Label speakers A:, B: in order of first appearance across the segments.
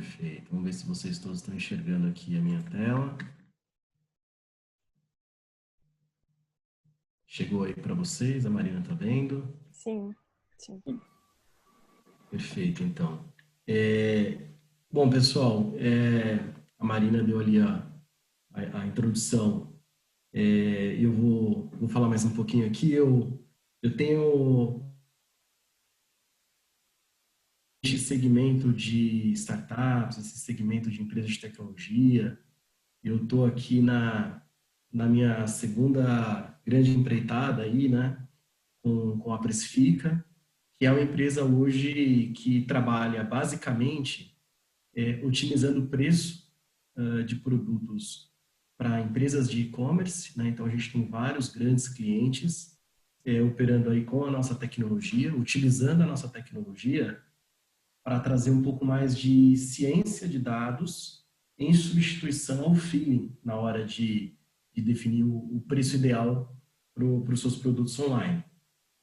A: Perfeito. Vamos ver se vocês todos estão enxergando aqui a minha tela. Chegou aí para vocês, a Marina está vendo?
B: Sim, sim.
A: Perfeito, então. Bom, pessoal, a Marina deu ali a introdução. Eu vou falar mais um pouquinho aqui. Eu tenho esse segmento de startups, esse segmento de empresas de tecnologia. Eu estou aqui na minha segunda grande empreitada aí, né, com a Precifica, que é uma empresa hoje que trabalha basicamente otimizando o preço de produtos para empresas de e-commerce, né? Então a gente tem vários grandes clientes operando aí com a nossa tecnologia, utilizando a nossa tecnologia para trazer um pouco mais de ciência de dados em substituição ao feeling na hora de definir o preço ideal para os seus produtos online.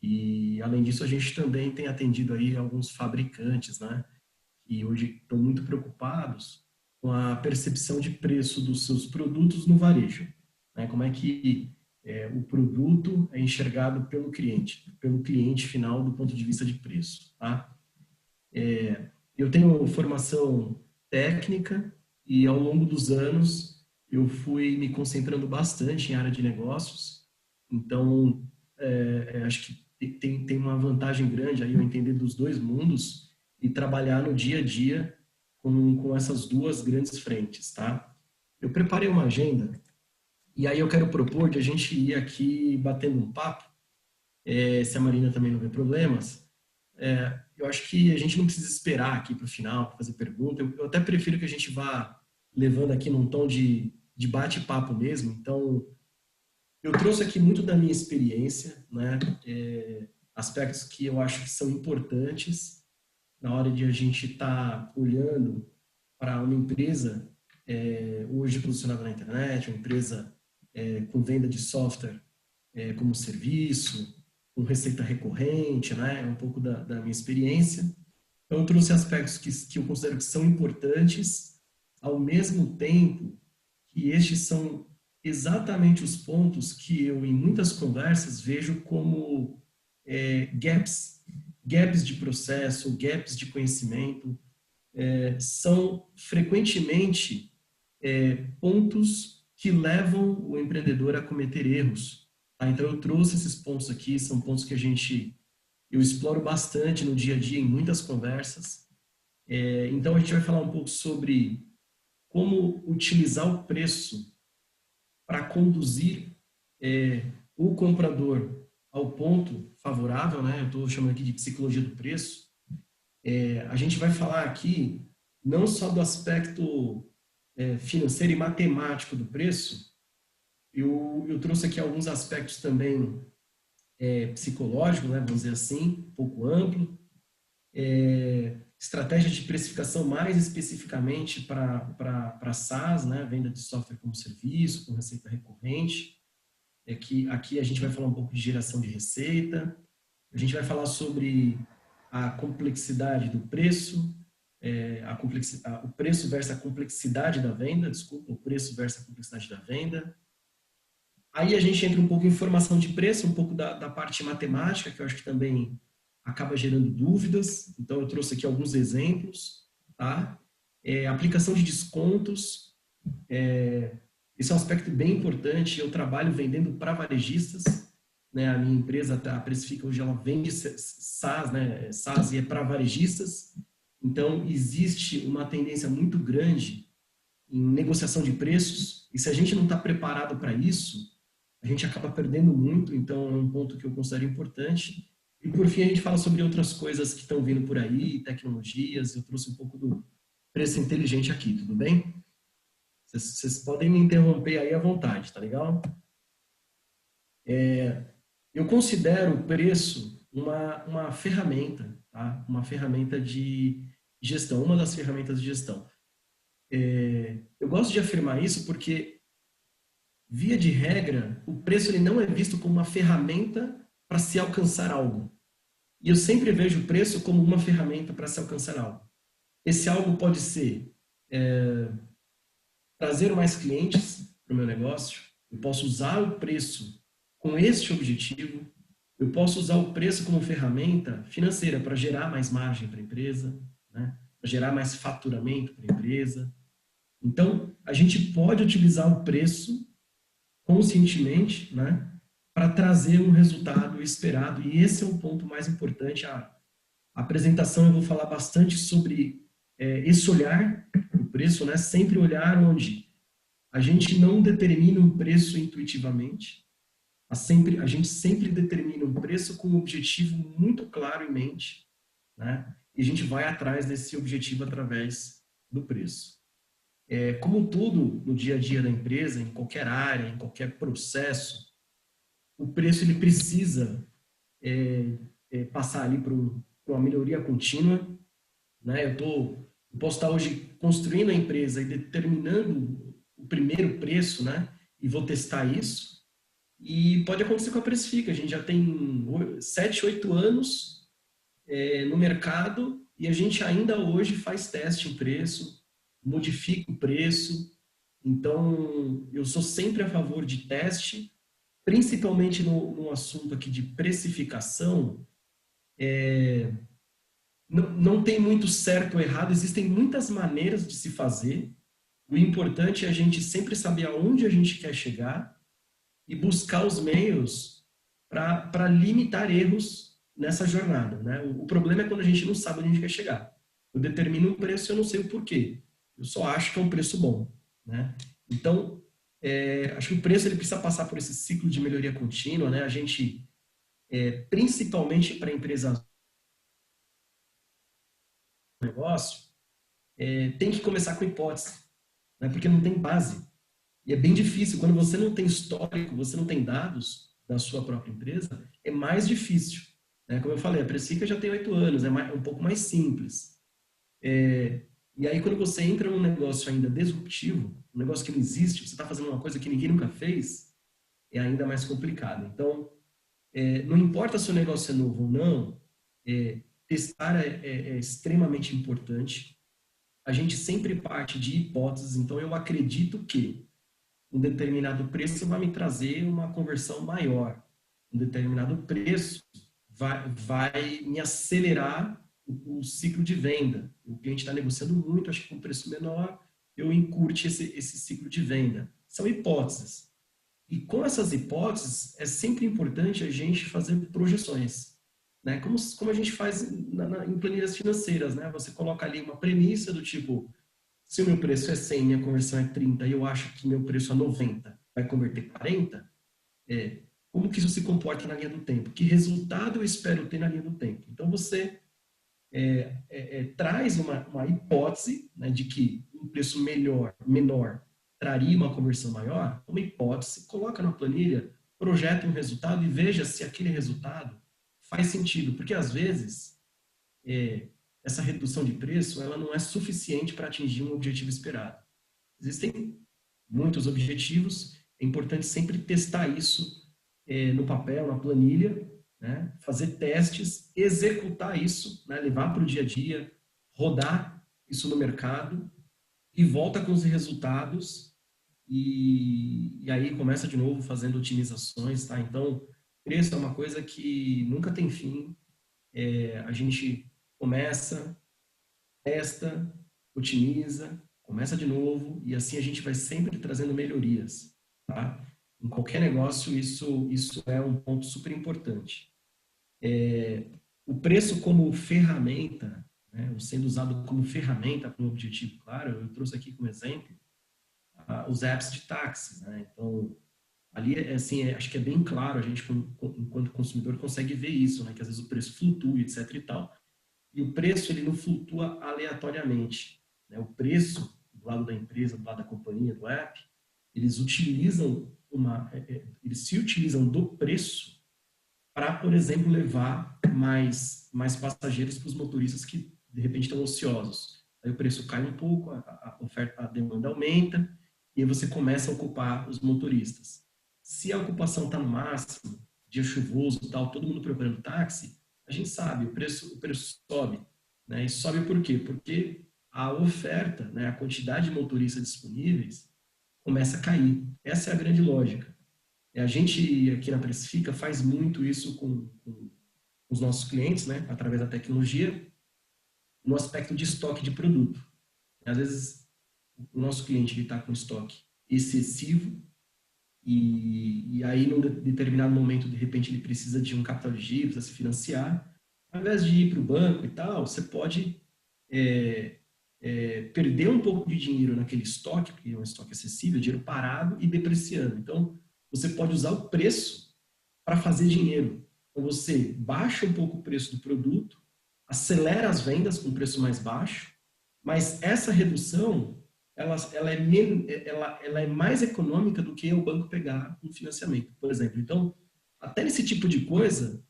A: E, além disso, a gente também tem atendido aí alguns fabricantes, né, que hoje estão muito preocupados com a percepção de preço dos seus produtos no varejo. Né? Como é que o produto é enxergado pelo cliente final do ponto de vista de preço. Tá? Eu tenho formação técnica e ao longo dos anos eu fui me concentrando bastante em área de negócios. Então, acho que tem uma vantagem grande aí eu entender dos dois mundos e trabalhar no dia a dia com essas duas grandes frentes, tá? Eu preparei uma agenda e aí eu quero propor de a gente ir aqui batendo um papo, se a Marina também não vê problemas, eu acho que a gente não precisa esperar aqui para o final para fazer pergunta. Eu até prefiro que a gente vá levando aqui num tom de bate-papo mesmo. Então, eu trouxe aqui muito da minha experiência, né? Aspectos que eu acho que são importantes na hora de a gente estar olhando para uma empresa hoje posicionada na internet, uma empresa com venda de software como serviço, com receita recorrente, né? É um pouco da minha experiência. Então, eu trouxe aspectos que eu considero que são importantes, ao mesmo tempo que estes são exatamente os pontos que eu, em muitas conversas, vejo como gaps de processo, gaps de conhecimento, são frequentemente pontos que levam o empreendedor a cometer erros. Tá? Então, eu trouxe esses pontos aqui, são pontos que eu exploro bastante no dia a dia, em muitas conversas. Então, a gente vai falar um pouco sobre como utilizar o preço para conduzir o comprador ao ponto favorável, né? Eu estou chamando aqui de psicologia do preço. A gente vai falar aqui não só do aspecto financeiro e matemático do preço, eu trouxe aqui alguns aspectos também psicológicos, né? Vamos dizer assim, um pouco amplo. Estratégia de precificação mais especificamente para SaaS, né? Venda de software como serviço, com receita recorrente. Que aqui a gente vai falar um pouco de geração de receita, a gente vai falar sobre a complexidade do preço, o preço versus a complexidade da venda, desculpa, o preço versus a complexidade da venda. Aí a gente entra um pouco em informação de preço, um pouco da parte matemática, que eu acho que também acaba gerando dúvidas. Então, eu trouxe aqui alguns exemplos. Tá? Aplicação de descontos. Esse é um aspecto bem importante. Eu trabalho vendendo para varejistas. Né? A minha empresa, a Precifica, hoje ela vende SaaS, né? SaaS e é para varejistas. Então, existe uma tendência muito grande em negociação de preços. E se a gente não está preparado para isso, a gente acaba perdendo muito. Então, é um ponto que eu considero importante. E, por fim, a gente fala sobre outras coisas que estão vindo por aí, tecnologias. Eu trouxe um pouco do preço inteligente aqui, tudo bem? Vocês podem me interromper aí à vontade, tá legal? Eu considero o preço uma ferramenta, tá? Uma ferramenta de gestão, uma das ferramentas de gestão. Eu gosto de afirmar isso porque, via de regra, o preço ele não é visto como uma ferramenta para se alcançar algo. E eu sempre vejo o preço como uma ferramenta para se alcançar algo. Esse algo pode ser trazer mais clientes para o meu negócio, eu posso usar o preço com este objetivo, eu posso usar o preço como ferramenta financeira para gerar mais margem para a empresa, né? Para gerar mais faturamento para a empresa. Então, a gente pode utilizar o preço conscientemente, né? Para trazer um resultado esperado. E esse é um ponto mais importante. A apresentação eu vou falar bastante sobre esse olhar, o preço, né? Sempre olhar onde a gente não determina um preço intuitivamente, a gente sempre determina um preço com um objetivo muito claro em mente, né? E a gente vai atrás desse objetivo através do preço. Como tudo no dia a dia da empresa, em qualquer área, em qualquer processo, o preço ele precisa passar ali para uma melhoria contínua, né? Eu posso estar hoje construindo a empresa e determinando o primeiro preço, né? E vou testar isso. E pode acontecer com a Precifica. A gente já tem 7, 8 anos no mercado e a gente ainda hoje faz teste em preço, modifica o preço. Então, eu sou sempre a favor de teste, principalmente no assunto aqui de precificação. Não tem muito certo ou errado, existem muitas maneiras de se fazer. O importante é a gente sempre saber aonde a gente quer chegar e buscar os meios para limitar erros nessa jornada, né? O problema é quando a gente não sabe onde a gente quer chegar. Eu determino um preço e eu não sei o porquê. Eu só acho que é um preço bom, né? Então, acho que o preço ele precisa passar por esse ciclo de melhoria contínua, né? A gente, principalmente para empresas de negócio, tem que começar com hipótese, né? Porque não tem base. E é bem difícil, quando você não tem histórico, você não tem dados da sua própria empresa, é mais difícil. Né? Como eu falei, a Precifica já tem 8 anos, é um pouco mais simples. E aí, quando você entra num negócio ainda disruptivo, um negócio que não existe, você está fazendo uma coisa que ninguém nunca fez, é ainda mais complicado. Então, não importa se o negócio é novo ou não, testar é extremamente importante. A gente sempre parte de hipóteses, então eu acredito que um determinado preço vai me trazer uma conversão maior. Um determinado preço vai me acelerar o ciclo de venda. O cliente está negociando muito, acho que com um preço menor, eu encurte esse ciclo de venda. São hipóteses. E com essas hipóteses, é sempre importante a gente fazer projeções. Né? Como a gente faz em planilhas financeiras. Né? Você coloca ali uma premissa do tipo, se o meu preço é 100, minha conversão é 30 e eu acho que meu preço é 90, vai converter 40, como que isso se comporta na linha do tempo? Que resultado eu espero ter na linha do tempo? Então, você traz uma hipótese, né, de que um preço menor traria uma conversão maior, uma hipótese, coloca na planilha, projeta um resultado e veja se aquele resultado faz sentido. Porque, às vezes, essa redução de preço ela não é suficiente para atingir um objetivo esperado. Existem muitos objetivos, é importante sempre testar isso no papel, na planilha, né? Fazer testes, executar isso, né? Levar para o dia a dia, rodar isso no mercado e volta com os resultados e aí começa de novo fazendo otimizações, tá? Então, preço é uma coisa que nunca tem fim. A gente começa, testa, otimiza, começa de novo e assim a gente vai sempre trazendo melhorias, tá? Em qualquer negócio isso é um ponto super importante. O preço como ferramenta, né, sendo usado como ferramenta para um objetivo claro, eu trouxe aqui como exemplo os apps de táxis, né? Então ali assim, acho que é bem claro, a gente enquanto consumidor consegue ver isso, né? Que às vezes o preço flutua, etc e tal. E o preço ele não flutua aleatoriamente, né? O preço do lado da empresa, do lado da companhia, do app, eles utilizam eles se utilizam do preço para, por exemplo, levar mais passageiros para os motoristas que de repente estão ociosos. Aí o preço cai um pouco, a oferta, a demanda aumenta e aí você começa a ocupar os motoristas. Se a ocupação está no máximo, dia chuvoso, tal, todo mundo procurando táxi, a gente sabe, o preço sobe. Né? E sobe por quê? Porque a oferta, né, a quantidade de motoristas disponíveis começa a cair. Essa é a grande lógica. A gente aqui na Precifica faz muito isso com os nossos clientes, né, através da tecnologia, no aspecto de estoque de produto. Às vezes, o nosso cliente está com estoque excessivo e aí, num determinado momento, de repente, ele precisa de um capital de giro, precisa se financiar. Ao invés de ir para o banco e tal, você pode perder um pouco de dinheiro naquele estoque, porque é um estoque acessível, dinheiro parado e depreciando. Então, você pode usar o preço para fazer dinheiro. Então, você baixa um pouco o preço do produto, acelera as vendas com preço mais baixo, mas essa redução ela é mais econômica do que o banco pegar um financiamento, por exemplo. Então, até nesse tipo de coisa,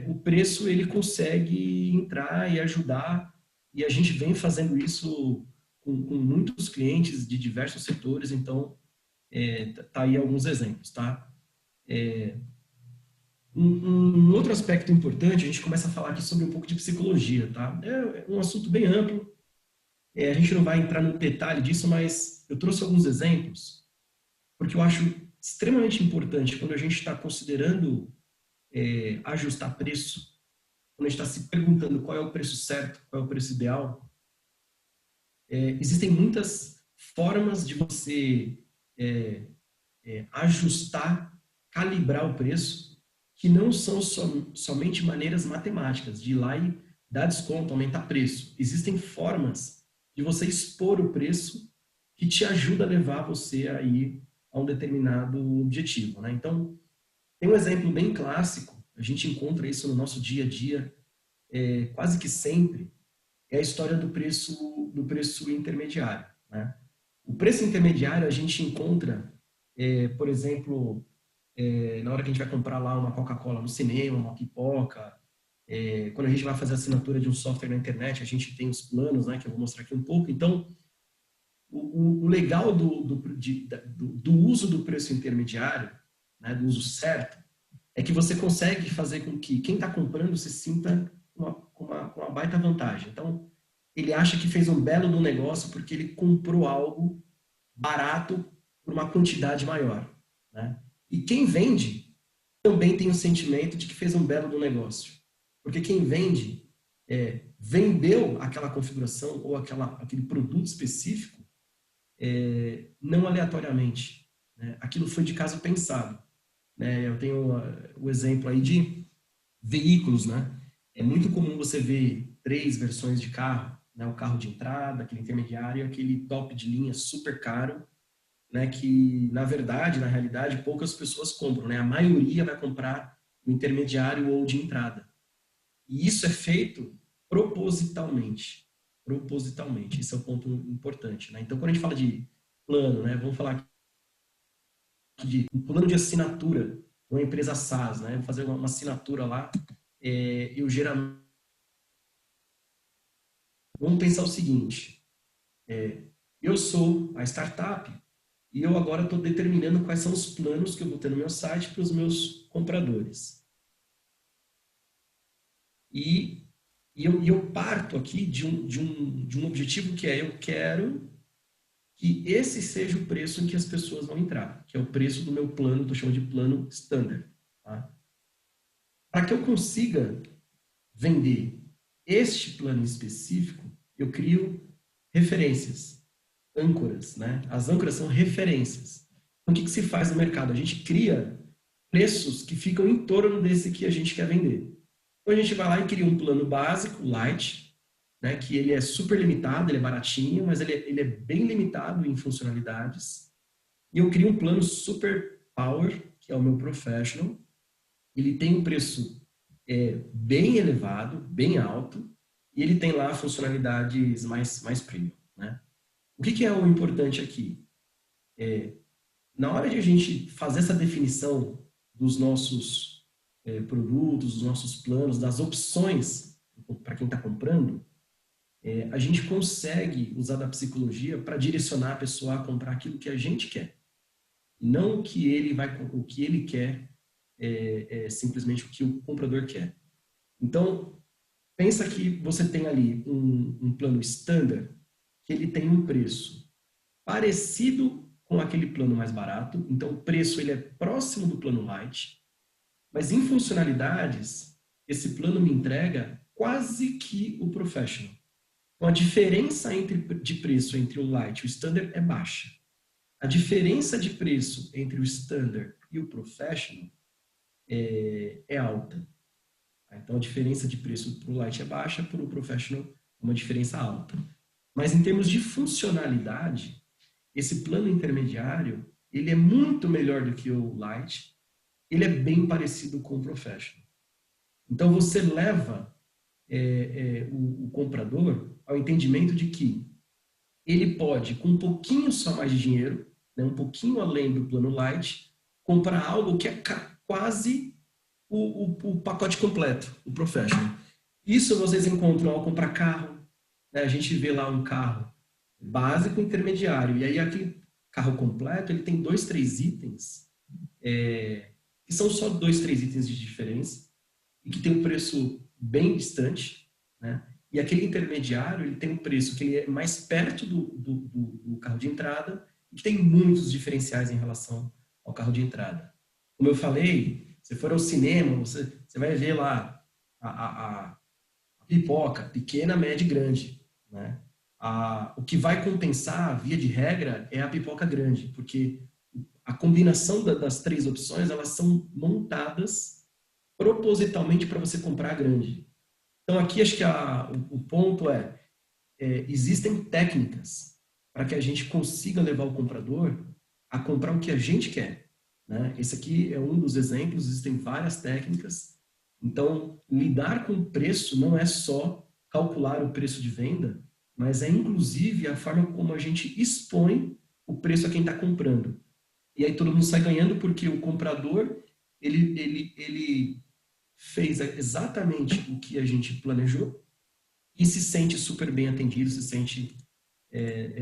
A: o preço ele consegue entrar e ajudar, e a gente vem fazendo isso com muitos clientes de diversos setores, então, tá aí alguns exemplos, tá? Um outro aspecto importante, a gente começa a falar aqui sobre um pouco de psicologia, tá? É um assunto bem amplo, a gente não vai entrar no detalhe disso, mas eu trouxe alguns exemplos, porque eu acho extremamente importante quando a gente está considerando ajustar preço, quando a gente está se perguntando qual é o preço certo, qual é o preço ideal, existem muitas formas de você ajustar, calibrar o preço, que não são somente maneiras matemáticas, de ir lá e dar desconto, aumentar preço. Existem formas de você expor o preço que te ajuda a levar você a ir a um determinado objetivo, né? Então, tem um exemplo bem clássico, a gente encontra isso no nosso dia a dia, quase que sempre, é a história do preço intermediário, né? O preço intermediário a gente encontra, por exemplo, na hora que a gente vai comprar lá uma Coca-Cola no cinema, uma pipoca, quando a gente vai fazer a assinatura de um software na internet, a gente tem os planos, né, que eu vou mostrar aqui um pouco. Então, o legal do uso do preço intermediário, né, do uso certo, é que você consegue fazer com que quem está comprando se sinta com uma baita vantagem. Então, ele acha que fez um belo no negócio porque ele comprou algo barato por uma quantidade maior, né? E quem vende também tem o sentimento de que fez um belo no negócio. Porque quem vende vendeu aquela configuração ou aquele produto específico não aleatoriamente, né? Aquilo foi de caso pensado, né? Eu tenho o exemplo aí de veículos, né? É muito comum você ver três versões de carro, né? O carro de entrada, aquele intermediário, aquele top de linha super caro, né? Que na verdade, na realidade, poucas pessoas compram, né? A maioria vai comprar o intermediário ou de entrada. E isso é feito propositalmente. Propositalmente. Isso é um ponto importante, né? Então, quando a gente fala de plano, né? Vamos falar aqui de um plano de assinatura, uma empresa SaaS, né? Vou fazer uma assinatura lá. Eu geralmente vamos pensar o seguinte: eu sou a startup e eu agora estou determinando quais são os planos que eu vou ter no meu site para os meus compradores. E eu parto aqui de um objetivo que eu quero que esse seja o preço em que as pessoas vão entrar, que é o preço do meu plano, estou chamando de plano standard. Tá? Para que eu consiga vender este plano específico, eu crio referências, âncoras, né? As âncoras são referências. Então, o que se faz no mercado? A gente cria preços que ficam em torno desse que a gente quer vender. Então, a gente vai lá e cria um plano básico, light, né? Que ele é super limitado, ele é baratinho, mas ele é bem limitado em funcionalidades. E eu crio um plano super power, que é o meu professional. Ele tem um preço bem elevado, bem alto, e ele tem lá funcionalidades mais premium, né? O que é o importante aqui? Na hora de a gente fazer essa definição dos nossos produtos, dos nossos planos, das opções para quem está comprando, a gente consegue usar da psicologia para direcionar a pessoa a comprar aquilo que a gente quer, não o que ele quer, simplesmente o que o comprador quer. Então, Pensa que você tem ali um plano standard, que ele tem um preço parecido com aquele plano mais barato, então o preço ele é próximo do plano light, mas em funcionalidades, esse plano me entrega quase que o professional. Então a diferença de preço entre o light e o standard é baixa. A diferença de preço entre o standard e o professional é alta. Então a diferença de preço para o light é baixa, para o professional é uma diferença alta. Mas em termos de funcionalidade, esse plano intermediário, ele é muito melhor do que o light, ele é bem parecido com o professional. Então você leva o comprador ao entendimento de que ele pode, com um pouquinho só mais de dinheiro, né, um pouquinho além do plano light, comprar algo que é quase o pacote completo, o professional. Isso vocês encontram ao comprar carro, né? A gente vê lá um carro básico, intermediário, e aí aquele carro completo, ele tem 2, 3 itens, que são só 2, 3 itens de diferença, e que tem um preço bem distante, né? E aquele intermediário, ele tem um preço que ele é mais perto do carro de entrada e que tem muitos diferenciais em relação ao carro de entrada. Como eu falei, se for ao cinema, você vai ver lá a pipoca, pequena, média e grande, né? O que vai compensar, via de regra, é a pipoca grande, porque a combinação das 3 opções, elas são montadas propositalmente para você comprar a grande. Então, aqui acho que o ponto existem técnicas para que a gente consiga levar o comprador a comprar o que a gente quer, né? Esse aqui é um dos exemplos, existem várias técnicas. Então, lidar com o preço não é só calcular o preço de venda, mas é inclusive a forma como a gente expõe o preço a quem está comprando. E aí todo mundo sai ganhando porque o comprador ele fez exatamente o que a gente planejou e se sente super bem atendido, se sente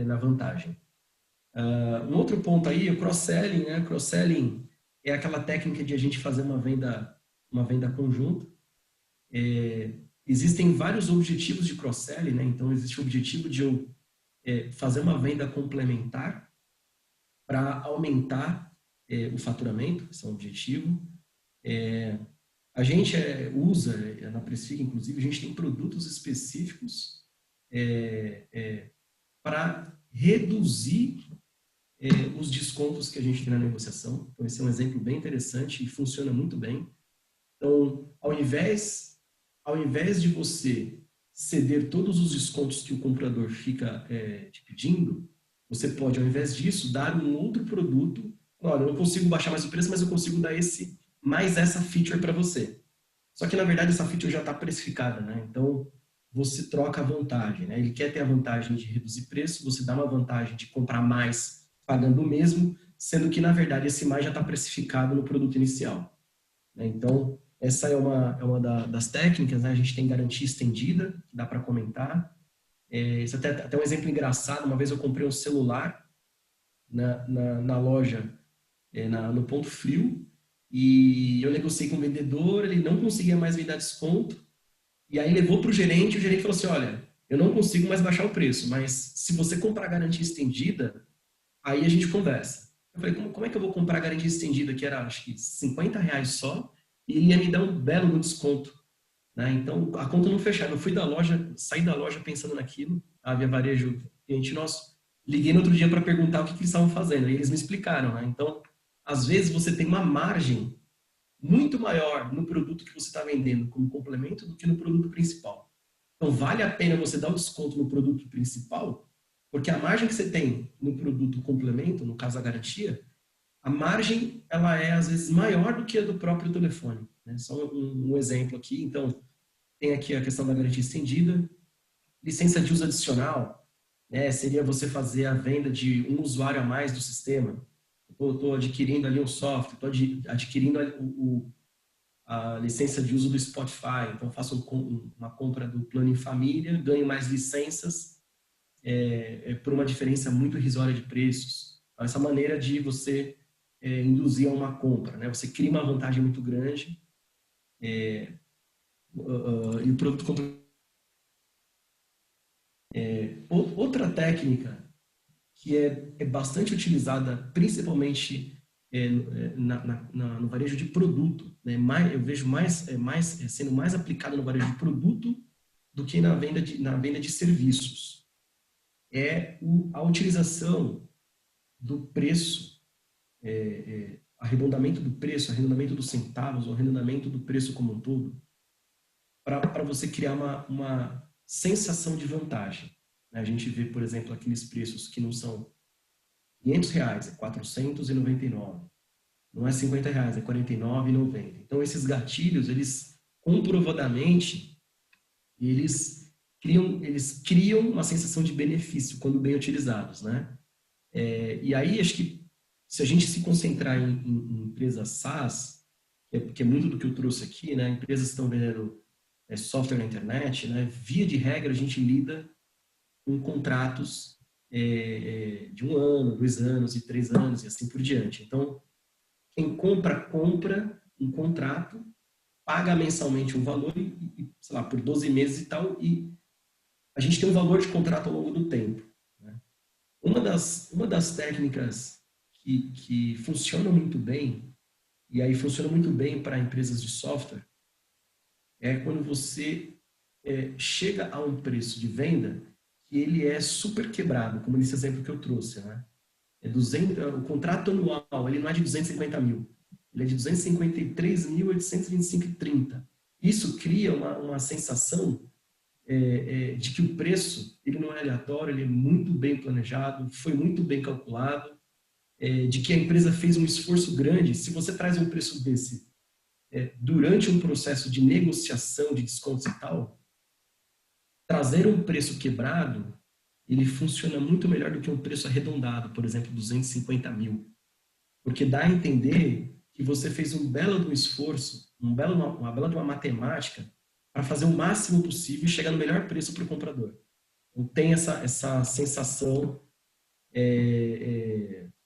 A: na vantagem. Um outro ponto aí, o cross-selling, né? Cross-selling é aquela técnica de a gente fazer uma venda conjunta. Existem vários objetivos de cross-selling, né? Então, existe o objetivo de eu fazer uma venda complementar para aumentar o faturamento, esse é um objetivo. A gente usa, na Precifica, inclusive, a gente tem produtos específicos para reduzir os descontos que a gente tem na negociação. Então, esse é um exemplo bem interessante e funciona muito bem. Então, ao invés de você ceder todos os descontos que o comprador fica te pedindo, você pode, ao invés disso, dar um outro produto. Olha, eu não consigo baixar mais o preço, mas eu consigo dar mais essa feature para você. Só que, na verdade, essa feature já está precificada, né? Então, você troca a vantagem, né? Ele quer ter a vantagem de reduzir preço, você dá uma vantagem de comprar mais pagando o mesmo, sendo que, na verdade, esse mais já está precificado no produto inicial, né? Então, essa é uma das técnicas, né? A gente tem garantia estendida, que dá para comentar. Isso até um exemplo engraçado. Uma vez eu comprei um celular na loja, no Ponto Frio, e eu negociei com o vendedor, ele não conseguia mais me dar desconto, e aí levou para o gerente falou assim, olha, eu não consigo mais baixar o preço, mas se você comprar garantia estendida, aí a gente conversa. Eu falei, como é que eu vou comprar garantia estendida, que era, acho que, R$ 50 só, e ele ia me dar um belo desconto, né? Então, a conta não fechava. Eu saí da loja pensando naquilo, a Via Varejo, cliente nosso, liguei no outro dia para perguntar o que eles estavam fazendo, e eles me explicaram, né? Então, às vezes você tem uma margem muito maior no produto que você está vendendo como complemento do que no produto principal. Então, vale a pena você dar o desconto no produto principal, porque a margem que você tem no produto complemento, no caso a garantia, a margem ela é às vezes maior do que a do próprio telefone, né? Só um exemplo aqui. Então, tem aqui a questão da garantia estendida, licença de uso adicional, né? Seria você fazer a venda de um usuário a mais do sistema. Estou adquirindo ali um software, estou adquirindo a licença de uso do Spotify, então faço uma compra do plano em família, ganho mais licenças por uma diferença muito irrisória de preços. Então, essa maneira de você induzir a uma compra, né? Você cria uma vantagem muito grande e o produto Outra técnica que é bastante utilizada, principalmente no varejo de produto, né? Eu vejo sendo mais aplicada no varejo de produto do que na venda de serviços. A utilização do preço, arredondamento do preço, arredondamento dos centavos, o arredondamento do preço como um todo, para você criar uma sensação de vantagem. A gente vê, por exemplo, aqueles preços que não são R$ 500, é 499. Não é R$ 50, é R$ 49,90. Então, esses gatilhos, eles comprovadamente, eles criam uma sensação de benefício quando bem utilizados, né? E aí, acho que se a gente se concentrar em empresas SaaS, que é muito do que eu trouxe aqui, né? Empresas que estão vendendo software na internet, né? Via de regra, a gente lida com contratos de 1 ano, 2 anos e 3 anos e assim por diante. Então, quem compra um contrato, paga mensalmente um valor sei lá, por 12 meses e tal, e a gente tem um valor de contrato ao longo do tempo. Né? Uma das técnicas que funcionam muito bem, e aí funciona muito bem para empresas de software, é quando você chega a um preço de venda que ele é super quebrado, como nesse exemplo que eu trouxe. Né? O contrato anual ele não é de 250 mil, ele é de 253.825,30. Isso cria uma sensação de que o preço ele não é aleatório, ele é muito bem planejado, foi muito bem calculado, de que a empresa fez um esforço grande. Se você traz um preço desse durante um processo de negociação de descontos e tal, trazer um preço quebrado, ele funciona muito melhor do que um preço arredondado, por exemplo, 250 mil. Porque dá a entender que você fez um belo de um esforço, uma bela de uma matemática para fazer o máximo possível e chegar no melhor preço para o comprador. Então, tem essa sensação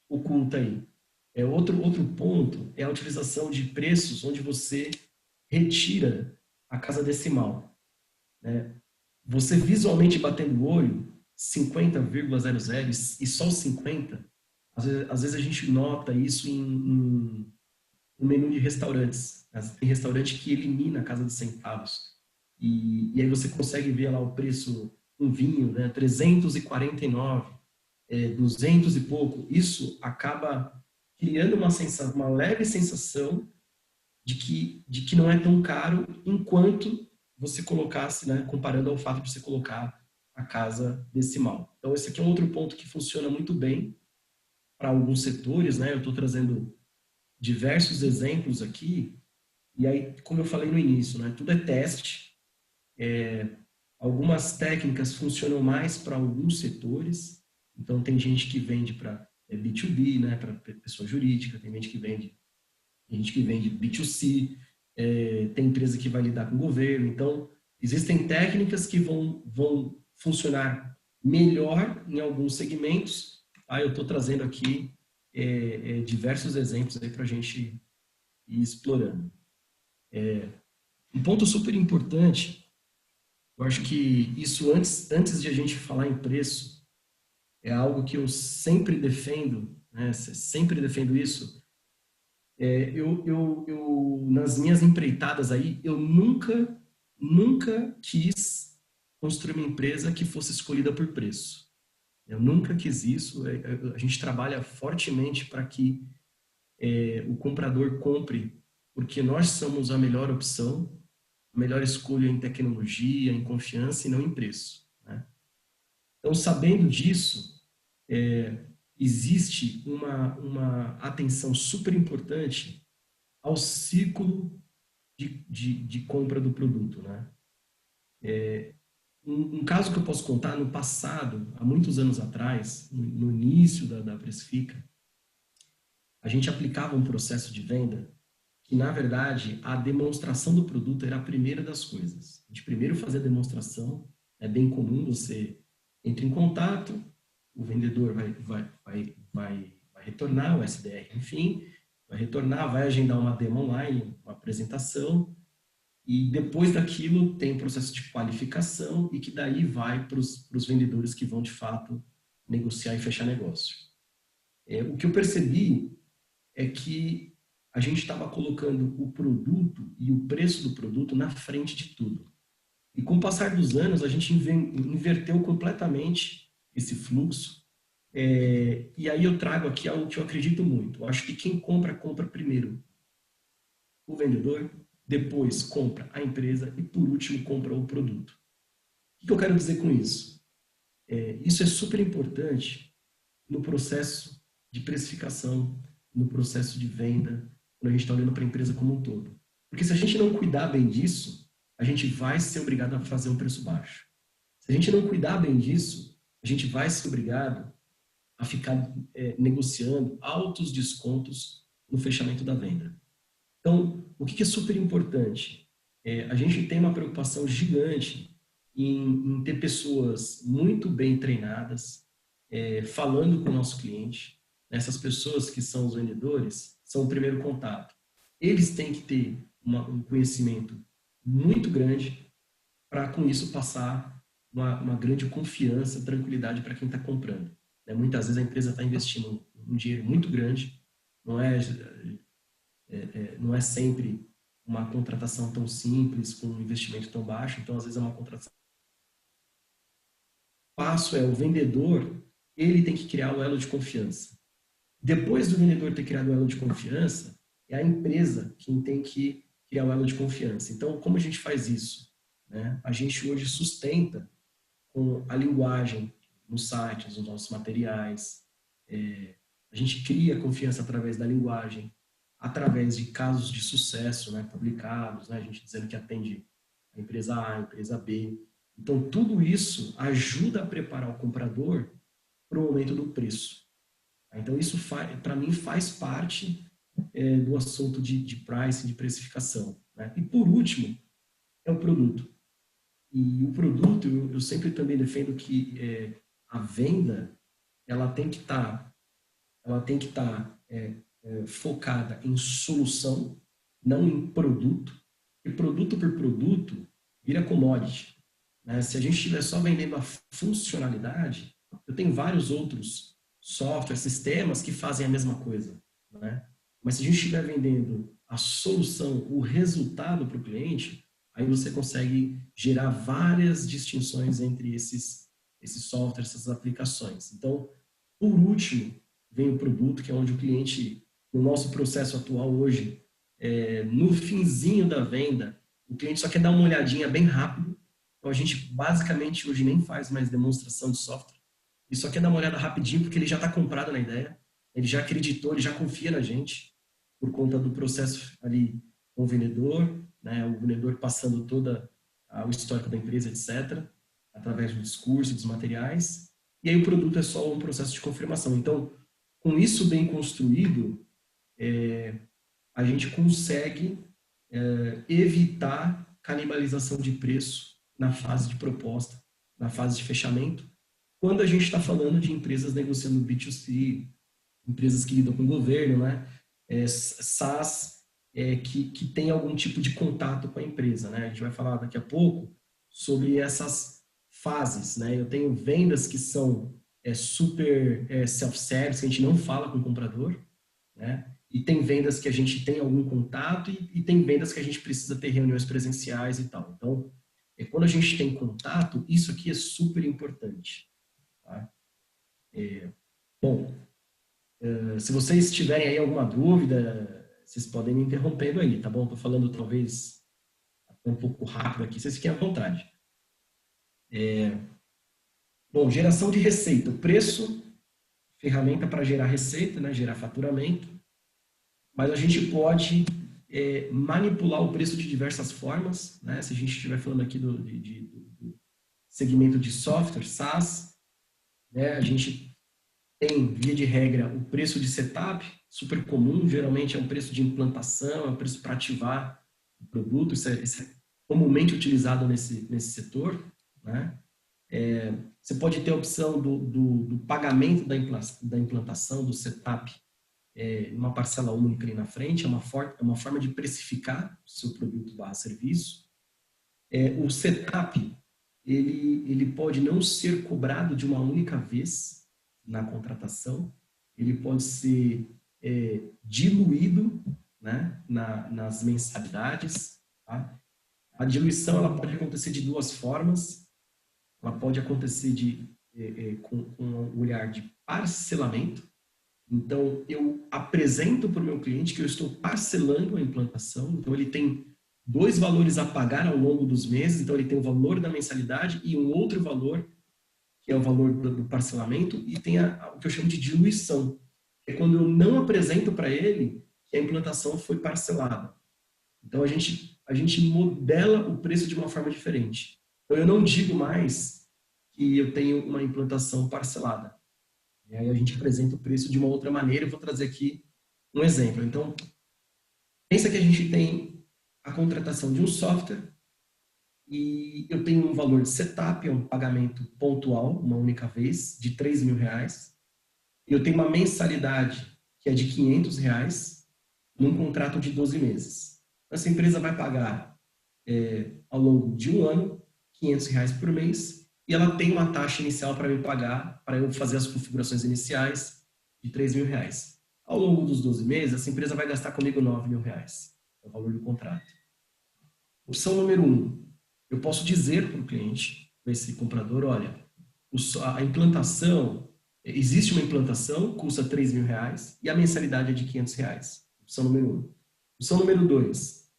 A: oculta aí. Outro ponto é a utilização de preços onde você retira a casa decimal. Né? Você visualmente batendo o olho, 50,00 e só os 50, às vezes a gente nota isso em menu de restaurantes. Tem restaurante que elimina a casa dos centavos. E aí você consegue ver lá o preço, um vinho, né, 349, 200 e pouco. Isso acaba criando uma leve sensação de que não é tão caro enquanto você colocasse, né, comparando ao fato de você colocar a casa decimal. Então, esse aqui é um outro ponto que funciona muito bem para alguns setores, né? Eu estou trazendo diversos exemplos aqui, e aí, como eu falei no início, né, tudo é teste. Algumas técnicas funcionam mais para alguns setores, então tem gente que vende para B2B, né, para pessoa jurídica, tem gente que vende B2C, tem empresa que vai lidar com o governo. Então, existem técnicas que vão funcionar melhor em alguns segmentos. Eu estou trazendo aqui diversos exemplos para a gente ir explorando. Um ponto super importante, eu acho que isso antes de a gente falar em preço, é algo que eu sempre defendo, né? Sempre defendo isso. Nas minhas empreitadas aí, eu nunca quis construir uma empresa que fosse escolhida por preço. Eu nunca quis isso. A gente trabalha fortemente para que o comprador compre, porque nós somos a melhor opção, a melhor escolha em tecnologia, em confiança e não em preço. Né? Então, sabendo disso, existe uma atenção super importante ao ciclo de compra do produto. Né? Um caso que eu posso contar, no passado, há muitos anos atrás, no início da Precifica, a gente aplicava um processo de venda que, na verdade, a demonstração do produto era a primeira das coisas. A gente primeiro fazia a demonstração, é bem comum, você entra em contato, o vendedor vai retornar, o SDR, enfim, vai retornar, vai agendar uma demo online, uma apresentação, E depois daquilo tem o processo de qualificação e que daí vai para os vendedores que vão, de fato, negociar e fechar negócio. O que eu percebi é que a gente estava colocando o produto e o preço do produto na frente de tudo. E com o passar dos anos, a gente inverteu completamente esse fluxo. E aí eu trago aqui algo que eu acredito muito. Eu acho que quem compra, compra primeiro o vendedor, depois compra a empresa e, por último, compra o produto. O que eu quero dizer com isso? Isso é super importante no processo de precificação, no processo de venda, quando a gente está olhando para a empresa como um todo. Porque se a gente não cuidar bem disso, a gente vai ser obrigado a fazer um preço baixo. Se a gente não cuidar bem disso, a gente vai ser obrigado a ficar negociando altos descontos no fechamento da venda. Então, o que é super importante? A gente tem uma preocupação gigante em ter pessoas muito bem treinadas, falando com o nosso cliente. Essas pessoas que são os vendedores são o primeiro contato. Eles têm que ter um conhecimento muito grande para, com isso, passar uma grande confiança, tranquilidade para quem está comprando. Muitas vezes a empresa está investindo um dinheiro muito grande, não é sempre uma contratação tão simples, com um investimento tão baixo, então às vezes é uma contratação. O passo é o vendedor, ele tem que criar o elo de confiança. Depois do vendedor ter criado o elo de confiança, é a empresa quem tem que criar o elo de confiança. Então, como a gente faz isso? A gente hoje sustenta com a linguagem nos sites, nos nossos materiais. A gente cria confiança através da linguagem, através de casos de sucesso, publicados, a gente dizendo que atende a empresa A, a empresa B. Então, tudo isso ajuda a preparar o comprador para o momento do preço. Então, isso, para mim, faz parte do assunto de pricing, de precificação. E, por último, é o produto. E o produto, eu sempre também defendo que a venda, ela tem que estar focada em solução, não em produto. E produto por produto vira commodity. Se a gente estiver só vendendo a funcionalidade, eu tenho vários outros softwares, sistemas que fazem a mesma coisa. Mas se a gente estiver vendendo a solução, o resultado para o cliente, aí você consegue gerar várias distinções entre esses softwares, essas aplicações. Então, por último, vem o produto, que é onde o cliente, no nosso processo atual hoje, no finzinho da venda, o cliente só quer dar uma olhadinha bem rápido. Então, a gente basicamente hoje nem faz mais demonstração de software. Ele só quer dar uma olhada rapidinho, porque ele já está comprado na ideia, ele já acreditou, ele já confia na gente, por conta do processo ali com o vendedor, o vendedor passando todo o histórico da empresa, etc., através do discurso, dos materiais, e aí o produto é só um processo de confirmação. Então, com isso bem construído, a gente consegue evitar canibalização de preço na fase de proposta, na fase de fechamento, quando a gente está falando de empresas negociando B2C, empresas que lidam com o governo, SaaS, que tem algum tipo de contato com a empresa. A gente vai falar daqui a pouco sobre essas fases. Eu tenho vendas que são super self-service, que a gente não fala com o comprador, e tem vendas que a gente tem algum contato e tem vendas que a gente precisa ter reuniões presenciais e tal. Então, quando a gente tem contato, isso aqui é super importante. Tá? Bom, se vocês tiverem aí alguma dúvida, vocês podem me interrompendo aí, tá bom? Estou falando talvez um pouco rápido aqui, vocês fiquem à vontade. Bom, geração de receita. O preço, ferramenta para gerar receita, gerar faturamento. Mas a gente pode manipular o preço de diversas formas. Se a gente estiver falando aqui do segmento de software, SaaS, a gente tem, via de regra, o preço de setup, super comum, geralmente é um preço de implantação, é um preço para ativar o produto, isso é comumente utilizado nesse setor. Você pode ter a opção do pagamento da implantação, do setup, uma parcela única ali na frente, é uma forma de precificar o seu produto barra serviço. O setup, ele pode não ser cobrado de uma única vez na contratação, ele pode ser diluído, né, nas mensalidades. Tá? A diluição ela pode acontecer de duas formas. Ela pode acontecer com um olhar de parcelamento. Então, eu apresento para o meu cliente que eu estou parcelando a implantação. Então, ele tem dois valores a pagar ao longo dos meses. Então, ele tem o valor da mensalidade e um outro valor, que é o valor do parcelamento. E tem o que eu chamo de diluição, que é quando eu não apresento para ele que a implantação foi parcelada. Então, a gente modela o preço de uma forma diferente. Então, eu não digo mais que eu tenho uma implantação parcelada. E aí a gente apresenta o preço de uma outra maneira. Eu vou trazer aqui um exemplo. Então, pensa que a gente tem a contratação de um software e eu tenho um valor de setup, é um pagamento pontual, uma única vez, de R$3.000. E eu tenho uma mensalidade que é de R$500 num contrato de 12 meses. Essa empresa vai pagar, ao longo de um ano, R$500 por mês, e ela tem uma taxa inicial para me pagar, para eu fazer as configurações iniciais, de R$3.000. Ao longo dos 12 meses, essa empresa vai gastar comigo R$9.000, é o valor do contrato. Opção número 1, eu posso dizer para o cliente, para esse comprador, olha, a implantação, existe uma implantação, custa R$3.000 e a mensalidade é de R$500. Opção número 1. Opção número 2,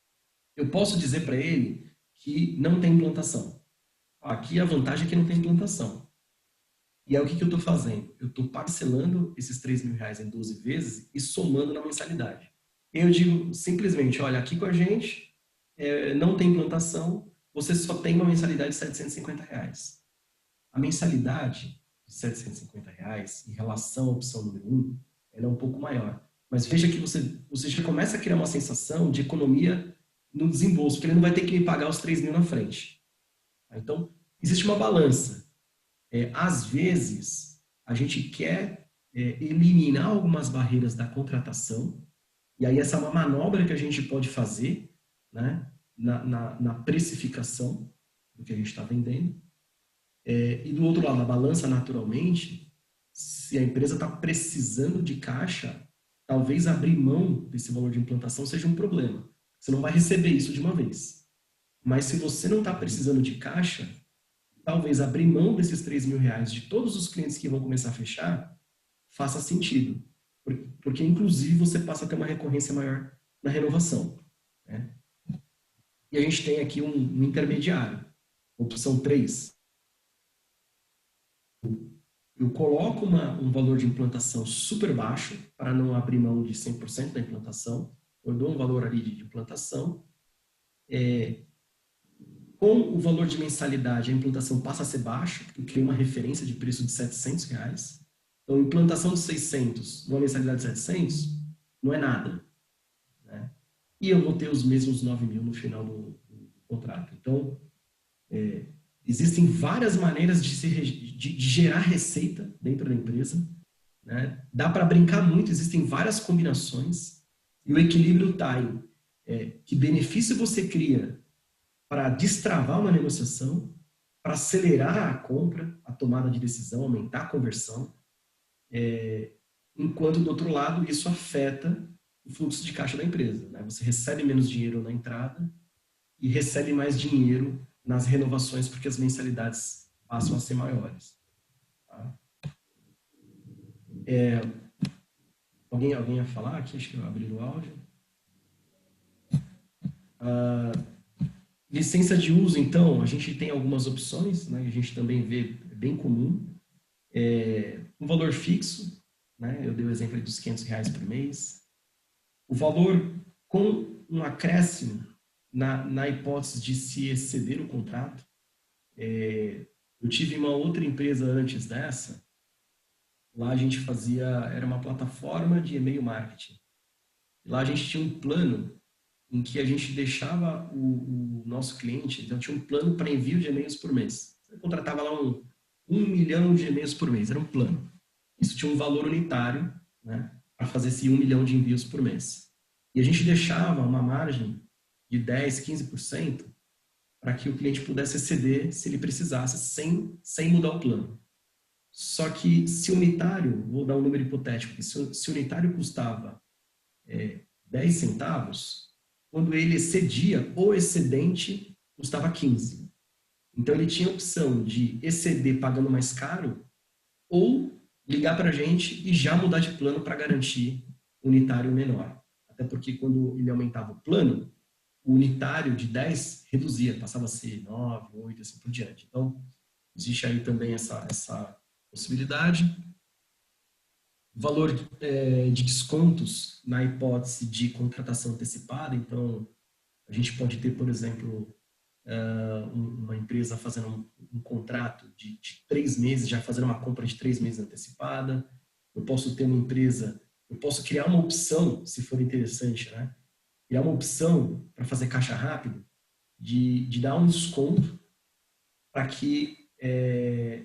A: eu posso dizer para ele que não tem implantação. Aqui a vantagem é que não tem implantação. E aí o que eu estou fazendo? Eu estou parcelando esses R$3.000 em 12 vezes e somando na mensalidade. Eu digo simplesmente, olha, aqui com a gente não tem implantação, você só tem uma mensalidade de R$750. A mensalidade de R$750 em relação à opção número 1, ela é um pouco maior. Mas veja que você já começa a criar uma sensação de economia no desembolso, porque ele não vai ter que me pagar os 3.000 na frente. Então, existe uma balança. Às vezes, a gente quer eliminar algumas barreiras da contratação, e aí essa é uma manobra que a gente pode fazer, né, na precificação do que a gente está vendendo. E do outro lado, a balança, naturalmente, se a empresa está precisando de caixa, talvez abrir mão desse valor de implantação seja um problema. Você não vai receber isso de uma vez. Mas se você não está precisando de caixa, talvez abrir mão desses R$3.000 de todos os clientes que vão começar a fechar faça sentido. Porque inclusive, você passa a ter uma recorrência maior na renovação. Né? E a gente tem aqui um intermediário. Opção 3. Eu coloco um valor de implantação super baixo para não abrir mão de 100% da implantação. Eu dou um valor ali de implantação. Com o valor de mensalidade, a implantação passa a ser baixa, porque eu criei uma referência de preço de R$700. Então, implantação de 600, numa mensalidade de 700, não é nada. Né? E eu vou ter os mesmos 9.000 no final do contrato. Então, existem várias maneiras de gerar receita dentro da empresa. Né? Dá para brincar muito, existem várias combinações. E o equilíbrio está em que benefício você cria para destravar uma negociação, para acelerar a compra, a tomada de decisão, aumentar a conversão, enquanto, do outro lado, isso afeta o fluxo de caixa da empresa. Né? Você recebe menos dinheiro na entrada e recebe mais dinheiro nas renovações, porque as mensalidades passam a ser maiores. Tá? Alguém ia falar aqui? Acho que eu abri o áudio. Licença de uso, então, a gente tem algumas opções, né? A gente também vê, é bem comum. Um valor fixo, né? Eu dei o exemplo dos R$500 por mês. O valor com um acréscimo na hipótese de se exceder o contrato. Eu tive uma outra empresa antes dessa, lá a gente era uma plataforma de e-mail marketing. Lá a gente tinha um plano em que a gente deixava o nosso cliente, então tinha um plano para envio de e-mails por mês. Você contratava lá 1 milhão de e-mails por mês, era um plano. Isso tinha um valor unitário, né? para fazer esse 1 milhão de envios por mês. E a gente deixava uma margem de 10%, 15% para que o cliente pudesse exceder se ele precisasse, sem mudar o plano. Só que se o unitário, vou dar um número hipotético, se o unitário custava 10 centavos, quando ele excedia, o excedente custava 15. Então ele tinha a opção de exceder pagando mais caro ou ligar para a gente e já mudar de plano para garantir unitário menor. Até porque quando ele aumentava o plano, o unitário de 10 reduzia, passava a ser 9, 8, assim por diante. Então, existe aí também essa possibilidade. Valor de descontos na hipótese de contratação antecipada. Então, a gente pode ter, por exemplo, uma empresa fazendo um contrato de 3 meses, já fazendo uma compra de 3 meses antecipada. Eu posso ter uma empresa, eu posso criar uma opção, se for interessante, né? Criar uma opção para fazer caixa rápido, de dar um desconto para que